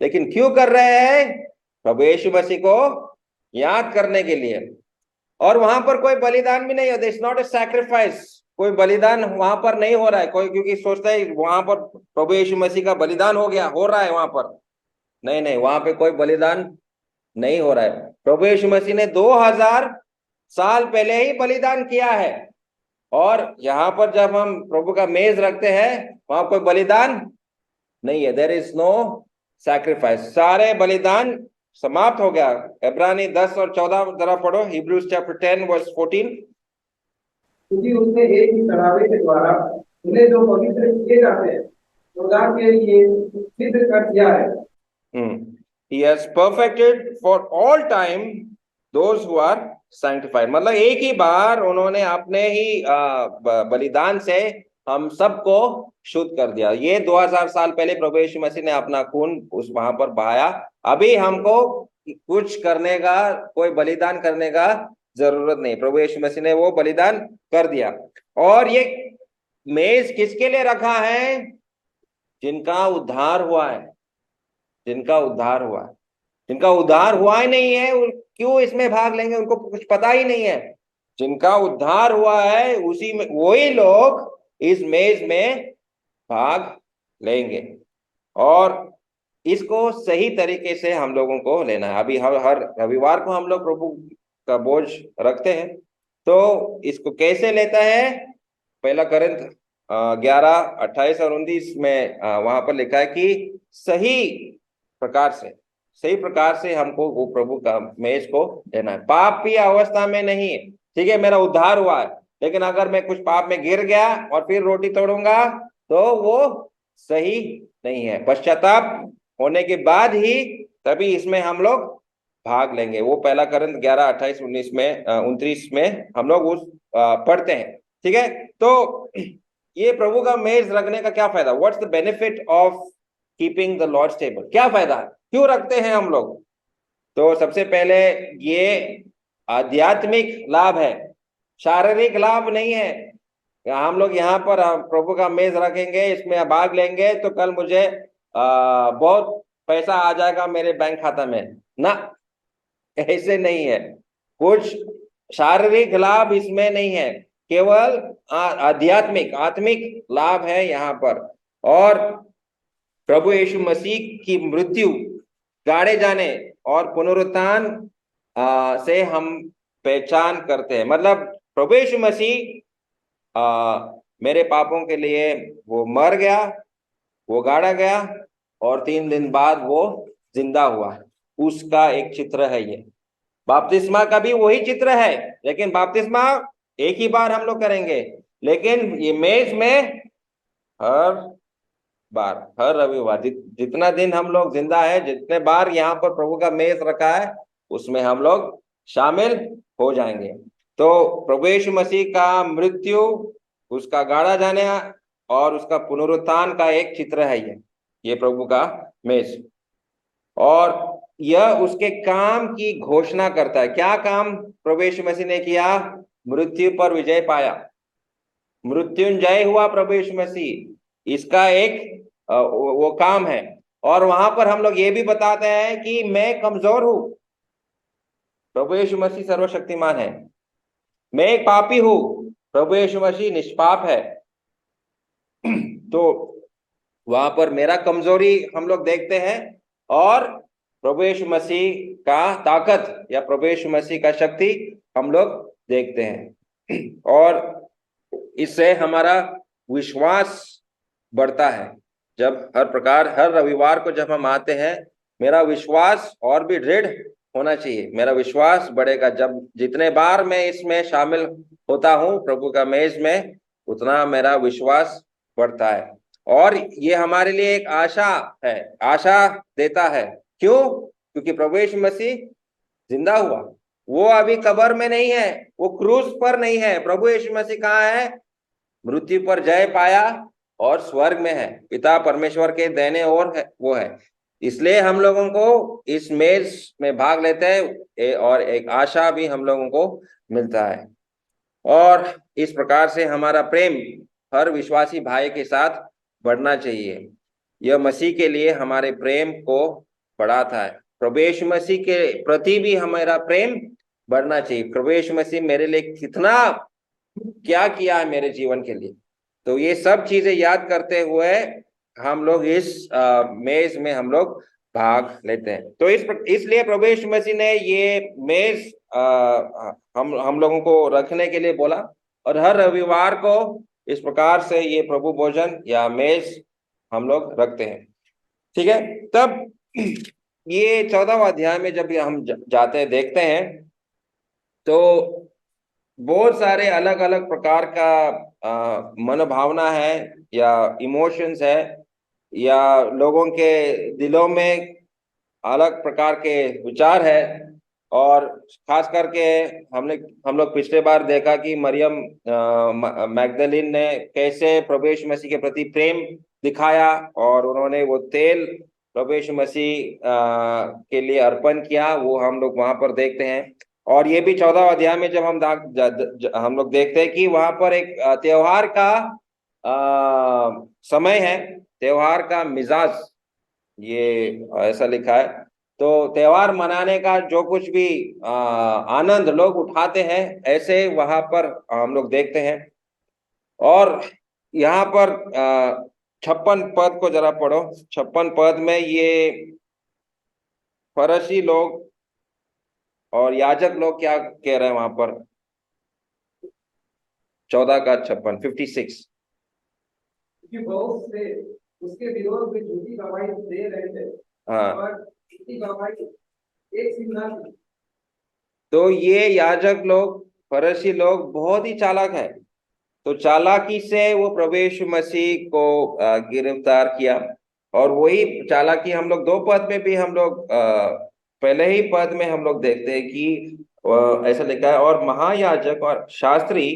लेकिन क्यों कर रहे हैं? प्रभु यीशु मसीह को याद करने के लिए। और वहां पर कोई बलिदान भी नहीं है। This not a sacrifice. कोई बलिदान वहां पर नहीं हो रहा है। कोई क्योंकि सोचता है वहां पर प्रभु यीशु मसीह का बलिदान हो गया, हो रहा है वहां पर। नहीं नहीं, वहां पे कोई बलिदान नहीं हो रहा है। प्रभु यीशु मसीह ने 2000 साल पहले ही बलिदान किया है। और यहाँ पर जब हम प्रभु का मेज रखते हैं, वहां कोई बलिदान नहीं है। There is no sacrifice. सारे बलिदान समाप्त हो गया। इब्रानी 10 और 14 जरा पढ़ो। Hebrews chapter 10 verse 14। क्योंकि उसने एक ही चढ़ावे के द्वारा उन्हें जो पवित्र किए जाते हैं खुदा के लिए सिद्ध कर दिया है। He has perfected for all time those who are sanctified। मतलब एक ही बार उन्होंने अपने ही बलिदान से हम सबको शुद्ध कर दिया। ये 2000 साल पहले प्रभु यीशु मसीह ने अपना खून उस वहां पर बहाया। अभी हमको कुछ करने का, कोई बलिदान करने का जरूरत नहीं। प्रभु यीशु मसीह ने वो बलिदान कर दिया। और ये मेज किसके लिए रखा है? जिनका उद्धार हुआ है। जिनका उद्धार हुआ है। जिनका उद्धार हुआ ही नहीं है, क्यों इसमें भाग लेंगे? उनको कुछ पता ही नहीं है। जिनका उद्धार हुआ है, उसी में वही लोग इस मेज में भाग लेंगे। और इसको सही तरीके से हम लोगों को लेना है। अभी हर रविवार को हम लोग प्रभु का बोझ रखते हैं। तो इसको कैसे लेता है? पहला कोरिन्थ 11:28 और 29 में वहां पर लिखा है कि सही प्रकार से हमको वो प्रभु का मेज को लेना है। पाप की अवस्था में नहीं। ठीक है, मेरा उद्धार हुआ है, लेकिन अगर मैं कुछ पाप में गिर गया और फिर रोटी तोड़ूंगा तो वो सही नहीं है। पश्चाताप होने के बाद ही तभी इसमें हम लोग भाग लेंगे। वो पहला कोरिन्थ 11:28-19 में 29 में हम लोग उस पढ़ते हैं। ठीक है, तो ये प्रभु का मेज रखने का क्या फायदा? What's the benefit of keeping the Lord's table? क्या फायदा है? क्यों रखते हैं हम लोग? तो सबसे पहले ये आध्यात्मिक लाभ है, शारीरिक लाभ नहीं है। हम लोग यहाँ पर प्रभु का मेज रखेंगे, इसमें भाग लेंगे तो कल मुझे बहुत पैसा आ जाएगा मेरे बैंक खाता में ना, ऐसे नहीं है। कुछ शारीरिक लाभ इसमें नहीं है, केवल आत्मिक लाभ है यहाँ पर। और प्रभु यीशु मसीह की मृत्यु, गाड़े जाने और पुनरुत्थान से हम पहचान करते हैं। मतलब प्रभु यीशु मसीह मेरे पापों के लिए वो मर गया, वो गाड़ा गया और 3 दिन बाद वो जिंदा हुआ। उसका एक चित्र है ये। बपतिस्मा का भी वही चित्र है, लेकिन बपतिस्मा एक ही बार हम लोग करेंगे। लेकिन ये मेज में हर बार, हर रविवार, जितना दिन हम लोग जिंदा है, जितने बार यहाँ पर प्रभु का मेज रखा है, उसमें हम लोग शामिल हो जाएंगे। तो प्रभु यीशु मसीह का मृत्यु, उसका गाड़ा जाने और उसका पुनरुत्थान का एक चित्र है ये प्रभु का मेज। और यह उसके काम की घोषणा करता है। क्या काम प्रभु यीशु मसीह ने किया? मृत्यु पर विजय पाया, मृत्युंजय हुआ प्रभु यीशु मसीह। इसका एक वो काम है। और वहां पर हम लोग ये भी बताते हैं कि मैं कमजोर हूं, प्रभु यीशु मसीह सर्वशक्तिमान है। मैं एक पापी हूं, प्रभु यीशु मसीह निष्पाप है। तो वहां पर मेरा कमजोरी हम लोग देखते हैं और प्रभु यीशु मसीह का ताकत या प्रभु यीशु मसीह का शक्ति हम लोग देखते हैं। और इससे हमारा विश्वास बढ़ता है। जब हर रविवार को जब हम आते हैं, मेरा विश्वास और भी दृढ़ होना चाहिए, मेरा विश्वास बढ़ेगा। जब जितने बार मैं इसमें शामिल होता हूँ प्रभु का मेज में, उतना मेरा विश्वास बढ़ता है। और ये हमारे लिए एक आशा है, आशा देता है। क्यों? क्योंकि प्रभु यीशु मसीह जिंदा हुआ, वो अभी कब्र में नहीं है, वो क्रूस पर नहीं है। प्रभु यीशु मसीह कहाँ है? मृत्यु पर जय पाया और स्वर्ग में है, पिता परमेश्वर के दाहिने ओर है, वो है। इसलिए हम लोगों को इस मेज में भाग लेते हैं और एक आशा भी हम लोगों को मिलता है। और इस प्रकार से हमारा प्रेम हर विश्वासी भाई के साथ बढ़ना चाहिए। यह मसीह के लिए हमारे प्रेम को बढ़ाता है। प्रभु यीशु मसीह के प्रति भी हमारा प्रेम बढ़ना चाहिए। प्रभु यीशु मसीह मेरे लिए कितना क्या किया है मेरे जीवन के लिए, तो ये सब चीजें याद करते हुए हम लोग इस मेज में हम लोग भाग लेते हैं। तो इसलिए प्रभु यीशु मसीह ने ये मेज हम लोगों को रखने के लिए बोला, और हर रविवार को इस प्रकार से ये प्रभु भोजन या मेज हम लोग रखते हैं। ठीक है। तब ये 14वां अध्याय में जब हम जाते हैं, देखते हैं, तो बहुत सारे अलग अलग प्रकार का मनोभावना है या इमोशंस है, या लोगों के दिलों में अलग प्रकार के विचार है। और खास करके हमने हम लोग पिछले बार देखा कि मरियम मैगदलीन ने कैसे प्रभु यीशु मसीह के प्रति प्रेम दिखाया, और उन्होंने वो तेल प्रभु यीशु मसीह के लिए अर्पण किया, वो हम लोग वहां पर देखते हैं। और ये भी 14वां अध्याय में जब हम लोग देखते हैं कि वहां पर एक त्योहार का समय है, त्योहार का मिजाज, ये ऐसा लिखा है। तो त्योहार मनाने का जो कुछ भी आनंद लोग उठाते हैं, ऐसे वहां पर हम लोग देखते हैं। और यहाँ पर 56 पद को जरा पढ़ो। 56 पद में ये फरीसी लोग और याजक लोग क्या कह रहे हैं वहां पर? 14 का 56, 56। क्योंकि बहुत से उसके विरोध में झूठी गवाही दे रहे थे, हाँ, और झूठी गवाही एक सिंह थी। तो ये याजक लोग, फरीसी लोग बहुत ही चालाक है। तो चालाकी से वो प्रभु यीशु मसीह को गिरफ्तार किया। और वही चालाकी हम लोग 2 पद में भी हम लोग पहले ही पद में हम लोग देखते हैं कि ऐसा लिखा है, और महायाजक और शास्त्री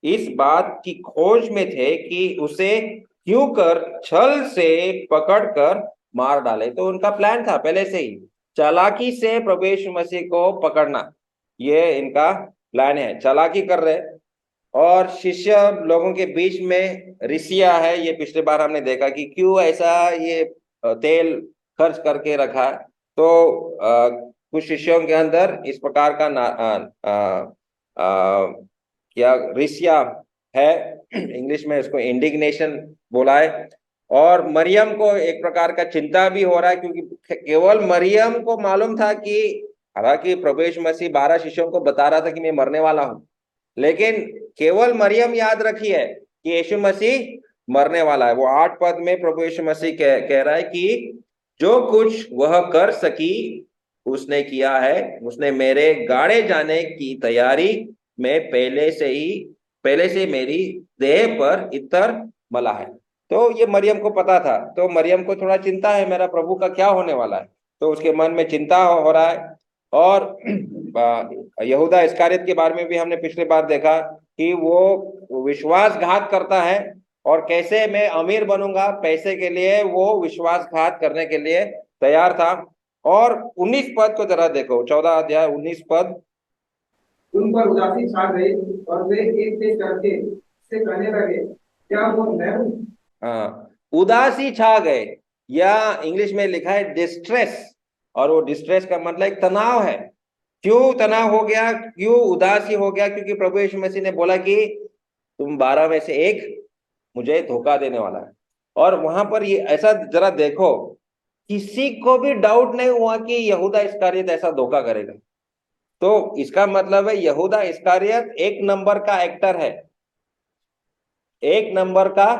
इस बात की खोज में थे कि उसे क्यों कर छल से पकड़कर मार डाले। तो उनका प्लान था पहले से ही, चालाकी से प्रभु यीशु मसीह को पकड़ना, ये इनका प्लान है। चालाकी कर रहे। और शिष्य लोगों के बीच में रिसिया है, ये पिछले बार हमने देखा कि क्यों ऐसा ये तेल खर्च करके रखा है। तो कुछ शिष्यों के अंदर इस प्रकार का क्या रिसिया है, इंग्लिश में इसको इंडिग्नेशन बोला है। और मरियम को एक प्रकार का चिंता भी हो रहा है, क्योंकि केवल मरियम को मालूम था कि, हालांकि प्रभु यीशु मसीह 12 शिष्यों को बता रहा था कि मैं मरने वाला हूं, लेकिन केवल मरियम याद रखी है कि यीशु मसीह मरने वाला है। वो 8 पद में प्रभु यीशु मसीह कह रहा है कि जो कुछ वह कर सकी उसने किया है, उसने मेरे गाड़े जाने की तैयारी में पहले से मेरी देह पर इत्र मला है। तो ये मरियम को पता था। तो मरियम को थोड़ा चिंता है, मेरा प्रभु का क्या होने वाला है, तो उसके मन में चिंता हो रहा है। और यहूदा इस्करियत के बारे में भी हमने पिछले बार देखा कि वो विश्वासघात करता है, और कैसे मैं अमीर बनूंगा पैसे के लिए वो विश्वासघात करने के लिए तैयार था। और 19 पद को जरा देखो, 14 अध्याय 19 पद। उन पर उदासी छा गई, और वे एक एक करके से कहने लगे, क्या वो मैं हूँ? हाँ, उदासी छा गए, या इंग्लिश में लिखा है डिस्ट्रेस। और वो डिस्ट्रेस का मतलब एक तनाव है। क्यों तनाव हो गया, क्यों उदासी हो गया? क्योंकि प्रभु यीशु मसीह ने बोला कि तुम 12 में से एक मुझे धोखा देने वाला है। और वहां पर ये ऐसा जरा देखो, किसी को भी डाउट नहीं हुआ कि यहूदा इस्करियत ऐसा धोखा करेगा। तो इसका मतलब है यहूदा इस्करियत एक नंबर का एक्टर है, एक नंबर का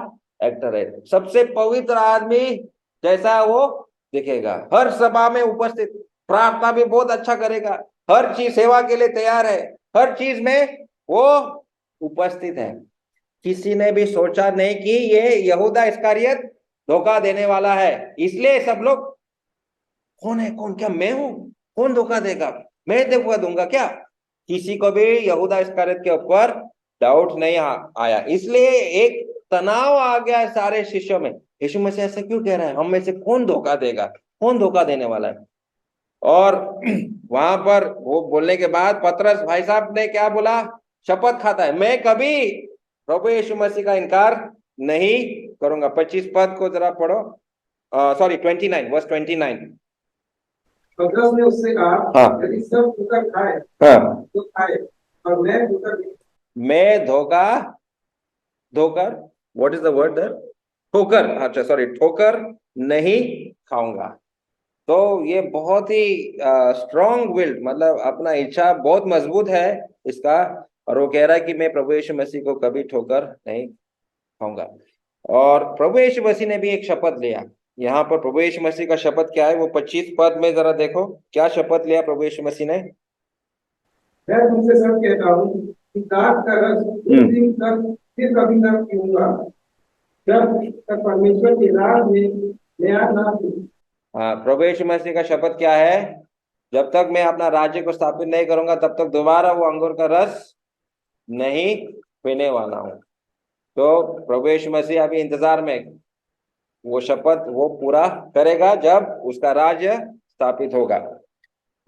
एक्टर है, सबसे पवित्र आदमी जैसा वो दिखेगा, हर सभा में उपस्थित। प्रार्थना भी बहुत अच्छा करेगा, हर चीज सेवा के लिए तैयार है, हर चीज में वो उपस्थित है। किसी ने भी सोचा नहीं कि ये यहूदा इस्करियत धोखा देने वाला है। इसलिए सब लोग, कौन है, कौन, क्या मैं हूं, कौन धोखा देगा, मैं धोखा दूंगा क्या? किसी को भी यहूदा इस्करियत के ऊपर डाउट नहीं आया। इसलिए एक तनाव आ गया सारे शिष्यों में, यीशु मसीह ऐसा क्यों कह रहा है, हम में से कौन धोखा देगा, कौन धोखा देने वाला है? और वहां पर वो बोलने के बाद पतरस भाई साहब ने क्या बोला, शपथ खाता है, मैं कभी प्रभु यीशु मसीह का इनकार नहीं करूंगा। 25 पद को जरा पढ़ो, सॉरी 29, वर्स 29। पतरस ने उससे कहा, हाँ यदि सब ठोकर खाए हाँ, तो खाए, और मैं ठोकर नहीं। मैं धोखा धोकर, व्हाट इज द वर्ड दर, ठोकर, अच्छा सॉरी, ठोकर नहीं खाऊंगा। तो ये बहुत ही स्ट्रॉन्ग विल्ड, मतलब अपना इच्छा बहुत मजबूत है इसका। और वो कह रहा है कि मैं प्रभु यीशु मसीह को कभी ठोकर नहीं खाऊंगा। और प्रभु यीशु मसीह ने भी एक शपथ लिया। यहाँ पर प्रभु यीशु मसीह का शपथ क्या है, वो 25 पद में जरा देखो, क्या शपथ लिया प्रभु यीशु मसीह ने। मैं तुमसे सच कहता हूँ कि दाख का रस उस दिन तक फिर कभी न पीऊंगा, जब तक परमेश्वर के राज में नया ना पीऊं। हाँ, प्रभु यीशु मसीह का शपथ क्या है, जब तक मैं अपना राज्य को स्थापित नहीं करूंगा तब तक दोबारा वो अंगूर का रस नहीं पीने वाला हूं। तो प्रभु यीशु मसीह अभी इंतजार में, वो शपथ वो पूरा करेगा जब उसका राज्य स्थापित होगा।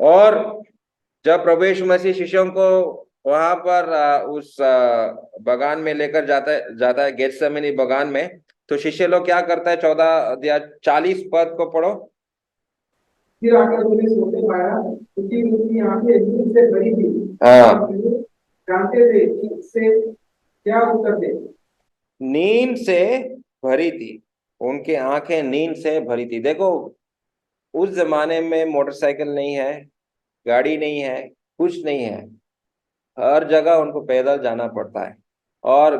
और जब प्रभु यीशु मसीह शिष्यों को वहां पर उस बगान में लेकर जाता है, गेत्सेमनी बगान में, तो शिष्य लोग क्या करता है, 14 या 40 पद को पढ़ो। फिर आकर उन्हें सोते पाया, क्योंकि उनकी आंखें नींद से भरी थी। हाँ, और वे जानते थे कि इससे क्या उत्तर दे। नींद से भरी थी, उनकी आंखें नींद से भरी थी। देखो, उस जमाने में मोटरसाइकिल नहीं है, गाड़ी नहीं है, कुछ नहीं है, हर जगह उनको पैदल जाना पड़ता है। और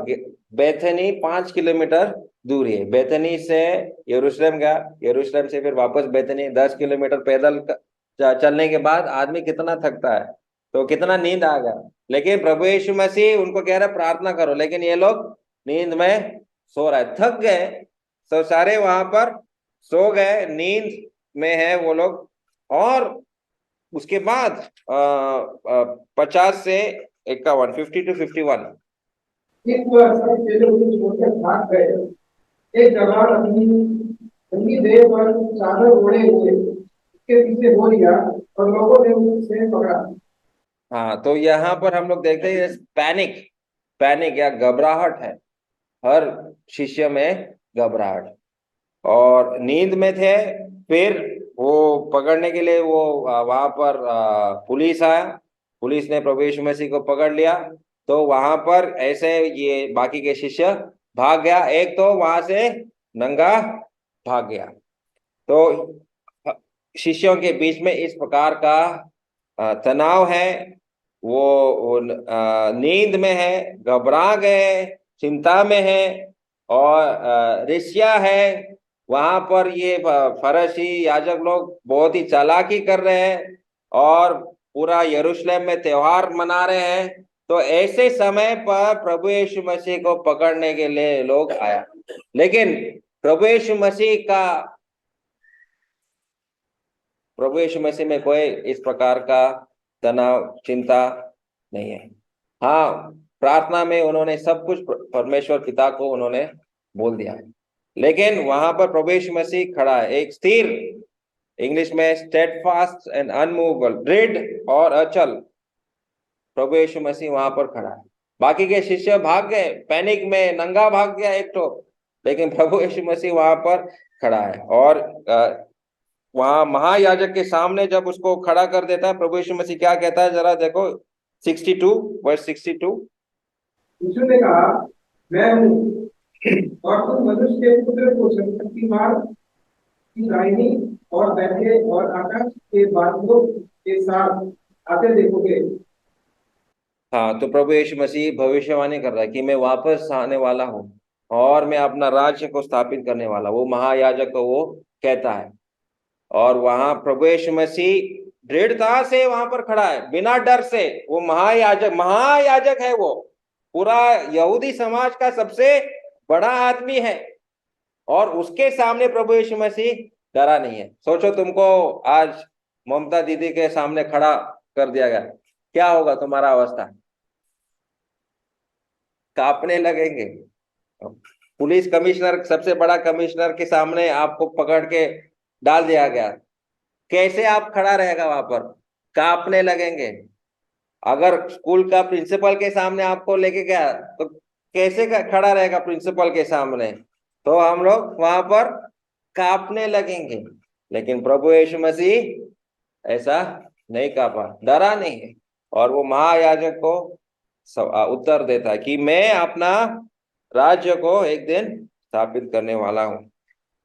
बेथनी 5 किलोमीटर दूर है, बेथनी से यरूशलेम गया, यरूशलेम से फिर वापस बेथनी 10 किलोमीटर पैदल चलने के बाद आदमी कितना थकता है, तो कितना नींद आ गया। लेकिन प्रभु यीशु मसीह उनको कह रहा है प्रार्थना करो, लेकिन ये लोग नींद में सो रहे, थक गए, तो सारे वहां पर सो गए, नींद में है वो लोग। और उसके बाद 50 से 51, 50 to 51। इस पर सब चेले उन्हें छोड़कर भाग गए। एक जवान अपनी नंगी देह पर चादर ओढ़े हुए उसके पीछे हो लिया, और लोगों ने उसे पकड़ा। हाँ, तो यहाँ पर हम लोग देखते हैं पैनिक, पैनिक या घबराहट है, हर शिष्य में घबराहट, और नींद में थे। फिर वो पकड़ने के लिए वो वहां पर पुलिस आया, पुलिस ने प्रभु यीशु मसीह को पकड़ लिया। तो वहां पर ऐसे ये बाकी के शिष्य भाग गया, एक तो वहां से नंगा भाग गया। तो शिष्यों के बीच में इस प्रकार का तनाव है, वो नींद में है, घबरा गए, चिंता में है। और ऋषिया है वहां पर, ये फरीसी याजक लोग बहुत ही चालाकी कर रहे हैं और पूरा यरूशलेम में त्योहार मना रहे हैं। तो ऐसे समय पर प्रभु यीशु मसीह को पकड़ने के लिए लोग आया, लेकिन प्रभु यीशु मसीह का, प्रभु यीशु मसीह में कोई इस प्रकार का तनाव चिंता नहीं है। हाँ, प्रार्थना में उन्होंने सब कुछ परमेश्वर पिता को उन्होंने बोल दिया, लेकिन वहां पर प्रभु यीशु मसीह खड़ा है, एक स्थिर, इंग्लिश में स्टेडफास्ट एंड अनमूवेबल, दृढ़ और अचल प्रभु यीशु मसीह वहां पर खड़ा है। बाकी के शिष्य भाग गए, पैनिक में नंगा भाग गया एक तो, लेकिन प्रभु यीशु मसीह वहां पर खड़ा है। और वहां महायाजक के सामने जब उसको खड़ा कर देता है, प्रभु यीशु मसीह क्या कहता है, जरा देखो 62, वर्स 62। यीशु ने कहा, मैं हूँ, और तुम मनुष्य के पुत्र को शक्तिमान की दाहिनी और बैठे और आकाश के बादलों के साथ आते देखोगे। हाँ, तो प्रभु यीशु मसीह भविष्यवाणी कर रहा है कि मैं वापस आने वाला हूँ और मैं अपना राज्य को स्थापित करने वाला, वो महायाजक को वो कहता है। और वहां प्रभु यीशु मसीह दृढ़ता से वहां पर खड़ा है, बिना डर से। वो महायाजक, महायाजक है वो, पूरा यहूदी समाज का सबसे बड़ा आदमी है, और उसके सामने प्रभु यीशु मसीह डरा नहीं है। सोचो तुमको आज ममता दीदी के सामने खड़ा कर दिया गया, क्या होगा तुम्हारा अवस्था? कांपने लगेंगे। पुलिस कमिश्नर, सबसे बड़ा कमिश्नर के सामने आपको पकड़ के डाल दिया गया, कैसे आप खड़ा रहेगा वहां पर? कांपने लगेंगे। अगर स्कूल का प्रिंसिपल के सामने आपको लेके गया तो कैसे खड़ा रहेगा प्रिंसिपल के सामने? तो हम लोग वहां पर कांपने लगेंगे। लेकिन प्रभु यीशु मसीह ऐसा नहीं कांपा, डरा नहीं है। और वो महायाजक को उत्तर देता है कि मैं अपना राज्य को एक दिन स्थापित करने वाला हूं,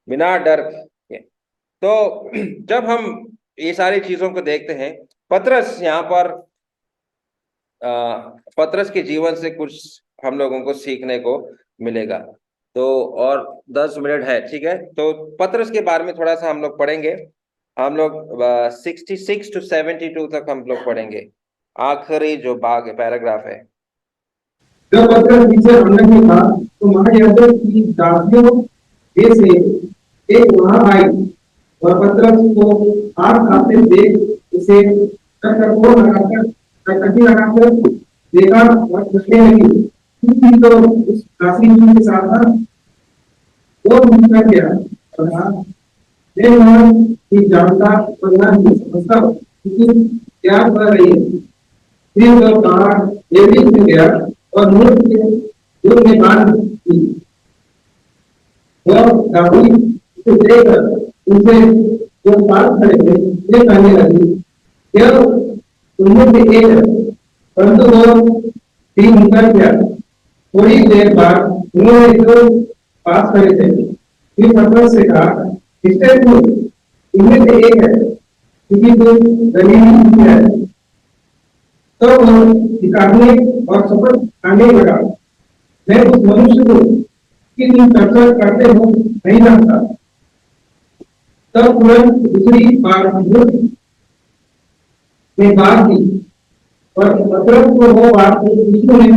बिना डर के। तो जब हम ये सारी चीजों को देखते हैं, पतरस यहाँ पर पतरस के जीवन से कुछ हम लोगों को सीखने को मिलेगा। तो और 10 मिनट है, ठीक है, तो पतरस के बारे में थोड़ा सा हम लोग पढ़ेंगे। हम लोग 66 to 72 तक हम लोग पढ़ेंगे, आखिरी जो भाग है, पैराग्राफ है। जब पतरस नीचे अंदर में था तो महायाजक की दासियों में से एक वहां आई और पतरस को हाथ खाते देख उसे टटकोर लगाकर टकटकी लगाकर देखा और पूछने लगी, तू भी तो उस दासी के साथ था? वो मुझसे गया और कहा, मैं वहां की जानता और ना ही समझता क्योंकि क्या कर रही है। फिर वह बाहर लेवी में गया और मुंह के दूर में बांध दी। वह दासी उसे देखकर उनसे जो पास खड़े थे वे कहने लगी, यह तुमने से एक है। परंतु वह भी मुकर गया। थोड़ी देर बाद उन्होंने जो पास खड़े थे फिर पतरस से कहा, मिस्टर तू इनमें से एक है क्योंकि तू गलीली है। तो वह दिखाने और शपथ खाने लगा, मैं उस मनुष्य को कि तुम चर्चा करते हो नहीं जानता। तब तुरंत दूसरी बार में बात की और पतरस को वो बात यीशु ने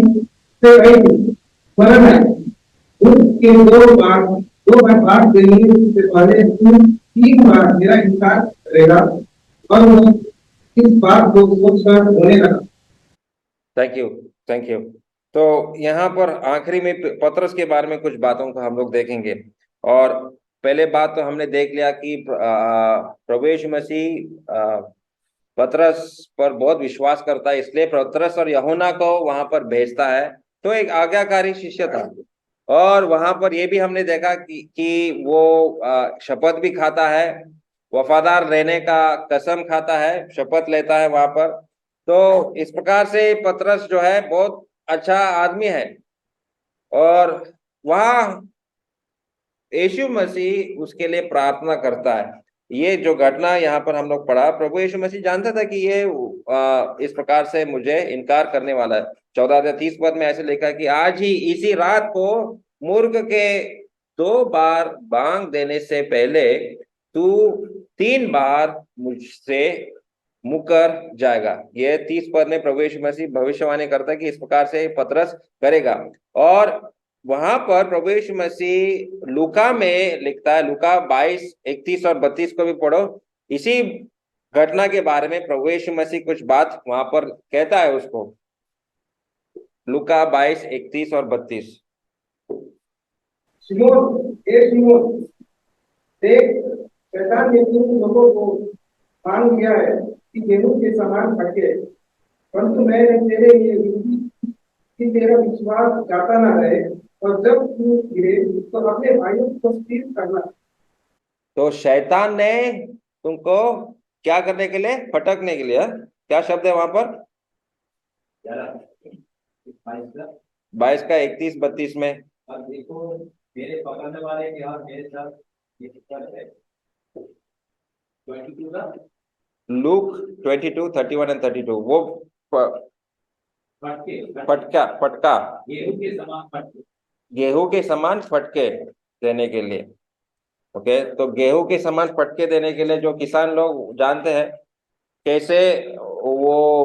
से कही थी, स्मरण है, उसके दो बार बात देने से पहले तू 3 बार मेरा इनकार करेगा। और वो इस बात को सोचकर रोने लगा। Thank you, thank you. तो यहाँ पर आखिरी में पतरस के बारे में कुछ बातों को हम लोग देखेंगे। और पहले बात तो हमने देख लिया कि प्रभु यीशु मसीह पतरस पर बहुत विश्वास करता है, इसलिए पतरस और यूहन्ना को वहां पर भेजता है। तो एक आज्ञाकारी शिष्य था। और वहां पर ये भी हमने देखा कि वो शपथ भी खाता है, वफादार रहने का कसम खाता है, शपथ लेता है वहां पर। तो इस प्रकार से पतरस जो है बहुत अच्छा आदमी है। और वहां यीशु मसीह उसके लिए प्रार्थना करता है। ये जो घटना यहाँ पर हम लोग पढ़ा, प्रभु यीशु मसीह जानता था कि ये इस प्रकार से मुझे इनकार करने वाला है। 14-30 में ऐसे लिखा है कि आज ही इसी रात को मूर्ख के 2 बार बांग देने से पहले तू 3 बार मुझसे मुकर जाएगा। ये 30 में प्रभु यीशु मसीह भविष्यवाणी करता है कि इस प्रकार से पतरस करेगा। और वहां पर प्रभु यीशु मसीह लूका में लिखता है, लूका 22:31 और 32 को भी पढ़ो। इसी घटना के बारे में प्रभु यीशु मसीह कुछ बात वहां पर कहता है उसको। लूका 22:31 और 32। शिमोन देख, शैतान ने तुम लोगों को मान लिया है कि गेहूं के समान फटके, परंतु मैंने तेरे लिए विनती कि तेरा विश्वास जाता न रहे, और जब तू गिरे तो अपने भाइयों को स्थिर करना। तो शैतान ने तुमको क्या करने के लिए? फटकने के लिए। क्या शब्द है वहां पर? 22 का 31-32 में। और देखो मेरे पकड़ने वाले के और मेरे साथ ये है 22 का लूक 22:31 और 32। वो फटका गेहूं के समान फटके देने के लिए। ओके, तो गेहूं के समान फटके देने के लिए जो किसान लोग जानते हैं, कैसे वो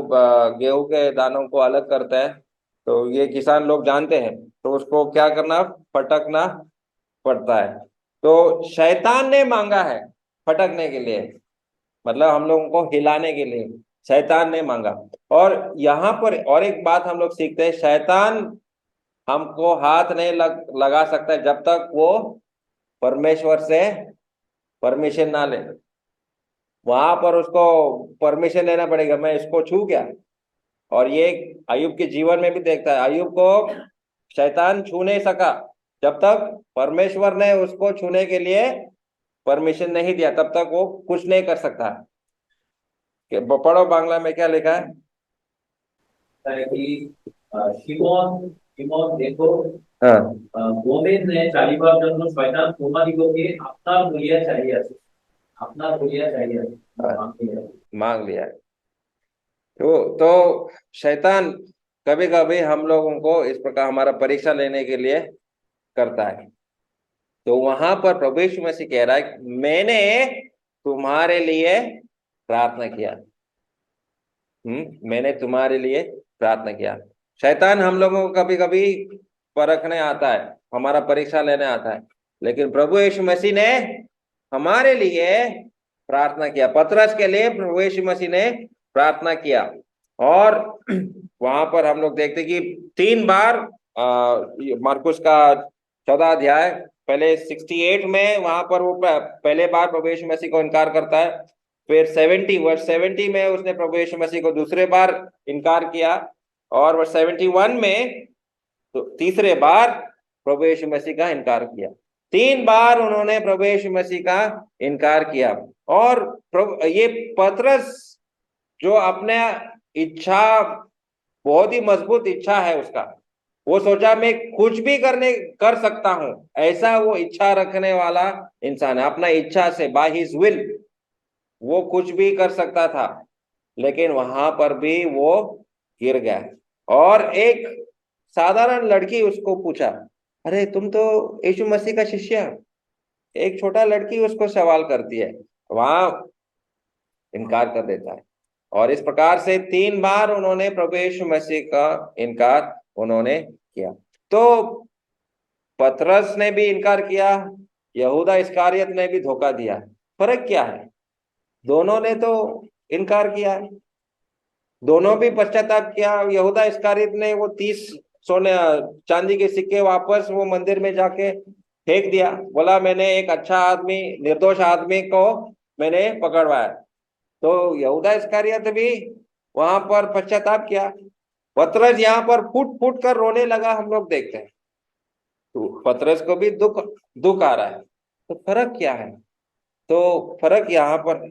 गेहूं के दानों को अलग करता है, तो ये किसान लोग जानते हैं। तो उसको क्या करना, फटकना पड़ता है। तो शैतान ने मांगा है फटकने के लिए, मतलब हम लोगों को हिलाने के लिए शैतान ने मांगा। और यहाँ पर और एक बात हम लोग सीखते हैं, शैतान हमको हाथ नहीं लगा सकता है जब तक वो परमेश्वर से परमिशन ना ले। वहां पर उसको परमिशन लेना पड़ेगा, मैं इसको छू क्या। और ये अय्यूब के जीवन में भी देखता है, अय्यूब को शैतान छू नहीं सका जब तक परमेश्वर ने उसको छूने के लिए परमिशन नहीं दिया, तब तक वो कुछ नहीं कर सकता। पढ़ो बांग्ला में क्या लिखा है। है कि शिमोन शिमोन देखो हाँ, গোমেজে চালিবার জন্য শয়তান তোমাদিগকে আপনার বলিয়া চাহিয়াছে আপনার বলিয়া চাহিয়াছে मांग लिया है। तो शैतान कभी कभी हम लोगों को इस प्रकार हमारा परीक्षा लेने के लिए करता है। तो वहां पर प्रभु यीशु मसीह कह रहा है, मैंने तुम्हारे लिए प्रार्थना किया। मैंने तुम्हारे लिए प्रार्थना किया। शैतान हम लोगों को कभी कभी परखने आता है, हमारा परीक्षा लेने आता है, लेकिन प्रभु यीशु मसीह ने हमारे लिए प्रार्थना किया। पतरस के लिए प्रभु यीशु मसीह ने प्रार्थना किया। और वहां पर हम लोग देखते कि 3 बार मार्कुस का 14 अध्याय पहले 68 में वहां पर वो पहले बार प्रभु यीशु मसीह को इनकार करता है। फिर 70 में उसने प्रभु यीशु मसीह को दूसरे बार इनकार किया। और वर्ष 71 में तो तीसरे बार प्रभु यीशु मसीह का इनकार किया। 3 बार उन्होंने प्रभु यीशु मसीह का इनकार किया। और प्रभु ये पतरस जो अपने इच्छा, बहुत ही मजबूत इच्छा है उसका, वो सोचा मैं कुछ भी कर सकता हूं, ऐसा वो इच्छा रखने वाला इंसान है। अपना इच्छा से बाय हिज विल वो कुछ भी कर सकता था, लेकिन वहां पर भी वो गिर गया। और एक साधारण लड़की उसको पूछा, अरे तुम तो यीशु मसीह का शिष्य हो। एक छोटा लड़की उसको सवाल करती है, वहां इनकार कर देता है। और इस प्रकार से 3 बार उन्होंने प्रभु यीशु मसीह का इनकार उन्होंने किया। तो पतरस ने भी इनकार किया, यहूदा इस्करियत ने भी धोखा दिया। फर्क क्या है? दोनों ने तो इनकार किया है, दोनों भी पश्चाताप किया। यहूदा इस्करियत ने वो 30 सोने चांदी के सिक्के वापस वो मंदिर में जाके फेंक दिया, बोला मैंने एक अच्छा आदमी, निर्दोष आदमी को मैंने पकड़वाया। तो यहूदा इस्करियत भी वहां पर पश्चाताप किया। पतरस यहाँ पर फूट फूट कर रोने लगा, हम लोग देखते हैं। तो पतरस को भी दुख दुख आ रहा है। तो फर्क क्या है? तो फर्क यहाँ पर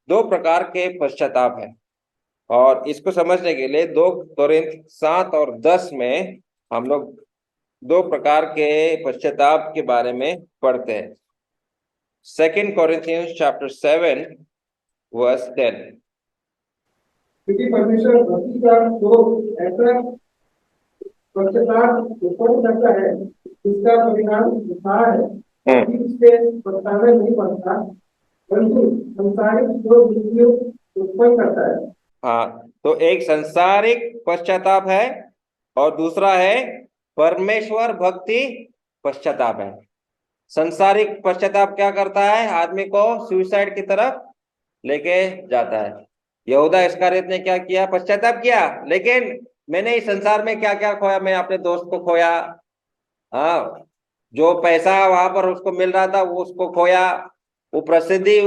2 प्रकार के पश्चाताप है। और इसको समझने के लिए 2 कोरिन्थ 7 और 10 में हम लोग 2 प्रकार के पश्चाताप के बारे में पढ़ते हैं। 2 Corinthians chapter 7 verse 10। क्योंकि परमेश्वर भक्ति का तो ऐसा पश्चाताप उत्पन्न करता है जिसका परिणाम उद्धार है, कि उससे पछताना नहीं पड़ता, परंतु संसारिक जो वृत्तियों उत्पन्न करता है। हाँ, तो एक संसारिक पश्चाताप है और दूसरा है परमेश्वर भक्ति पश्चाताप है। संसारिक पश्चाताप क्या करता है? आदमी को सुसाइड की तरफ लेके जाता है। यहूदा इस्करियत ने क्या किया? पश्चाताप किया, लेकिन मैंने इस संसार में क्या क्या खोया, मैं अपने दोस्त को खोया, हाँ, जो पैसा वहां पर उसको मिल रहा था वो उसको खोया, वो प्रसिद्धि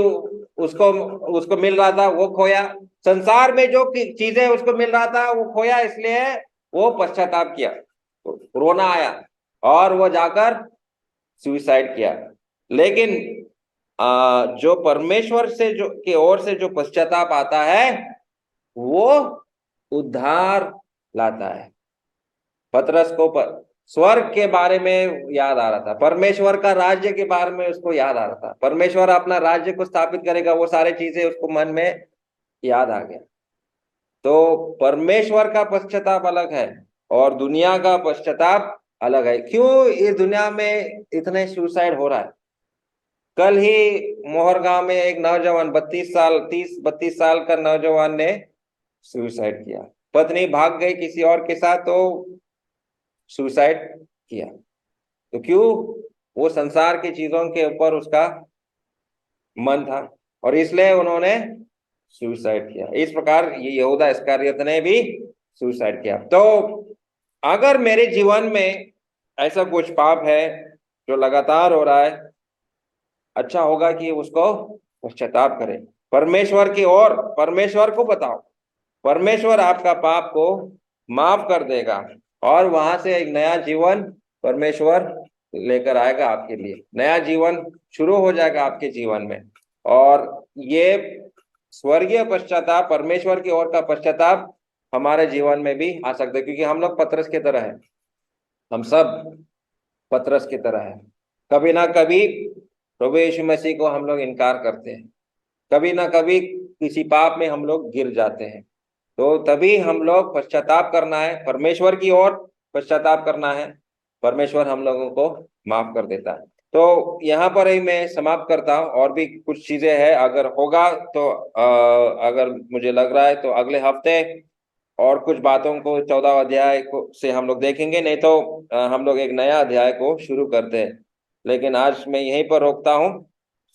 उसको उसको मिल रहा था वो खोया, संसार में जो चीजें उसको मिल रहा था वो खोया, इसलिए वो पश्चाताप किया, रोना आया और वो जाकर सुसाइड किया। लेकिन जो परमेश्वर से जो की ओर से जो पश्चाताप आता है वो उद्धार लाता है। पतरस को स्वर्ग के बारे में याद आ रहा था, परमेश्वर का राज्य के बारे में उसको याद आ रहा था, परमेश्वर अपना राज्य को स्थापित करेगा, वो सारे चीजें उसको मन में याद आ गया। तो परमेश्वर का पश्चाताप अलग है और दुनिया का पश्चाताप अलग है। क्यों इस दुनिया में इतने सुसाइड हो रहा है? कल ही मोहर गांव में एक नौजवान 32 साल का नौजवान ने सुसाइड किया। पत्नी भाग गई किसी और के साथ तो सुसाइड किया। तो क्यों? वो संसार की चीजों के ऊपर उसका मन था और इसलिए उन्होंने सुसाइड किया। इस प्रकार ये यहूदा इस्करियोत ने भी सुसाइड किया। तो अगर मेरे जीवन में ऐसा कुछ पाप है जो लगातार हो रहा है, अच्छा होगा कि उसको पश्चाताप करें, परमेश्वर की ओर, परमेश्वर को बताओ। परमेश्वर आपका पाप को माफ कर देगा और वहां से एक नया जीवन परमेश्वर लेकर आएगा आपके लिए। नया जीवन शुरू हो जाएगा आपके जीवन में। और ये स्वर्गीय पश्चाताप, परमेश्वर की ओर का पश्चाताप हमारे जीवन में भी आ सकता है, क्योंकि हम लोग पतरस की तरह है। हम सब पतरस की तरह है। कभी ना कभी प्रभु यीशु मसीह को हम लोग इनकार करते हैं, कभी ना कभी किसी पाप में हम लोग गिर जाते हैं। तो तभी हम लोग पश्चाताप करना है, परमेश्वर की ओर पश्चाताप करना है, परमेश्वर हम लोगों को माफ कर देता है। तो यहाँ पर ही मैं समाप्त करता हूँ। और भी कुछ चीजें हैं, अगर होगा तो अगर मुझे लग रहा है तो अगले हफ्ते और कुछ बातों को 14 अध्याय को से हम लोग देखेंगे, नहीं तो हम लोग एक नया अध्याय को शुरू करते हैं। लेकिन आज मैं यहीं पर रोकता हूँ।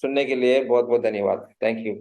सुनने के लिए बहुत बहुत धन्यवाद। Thank you.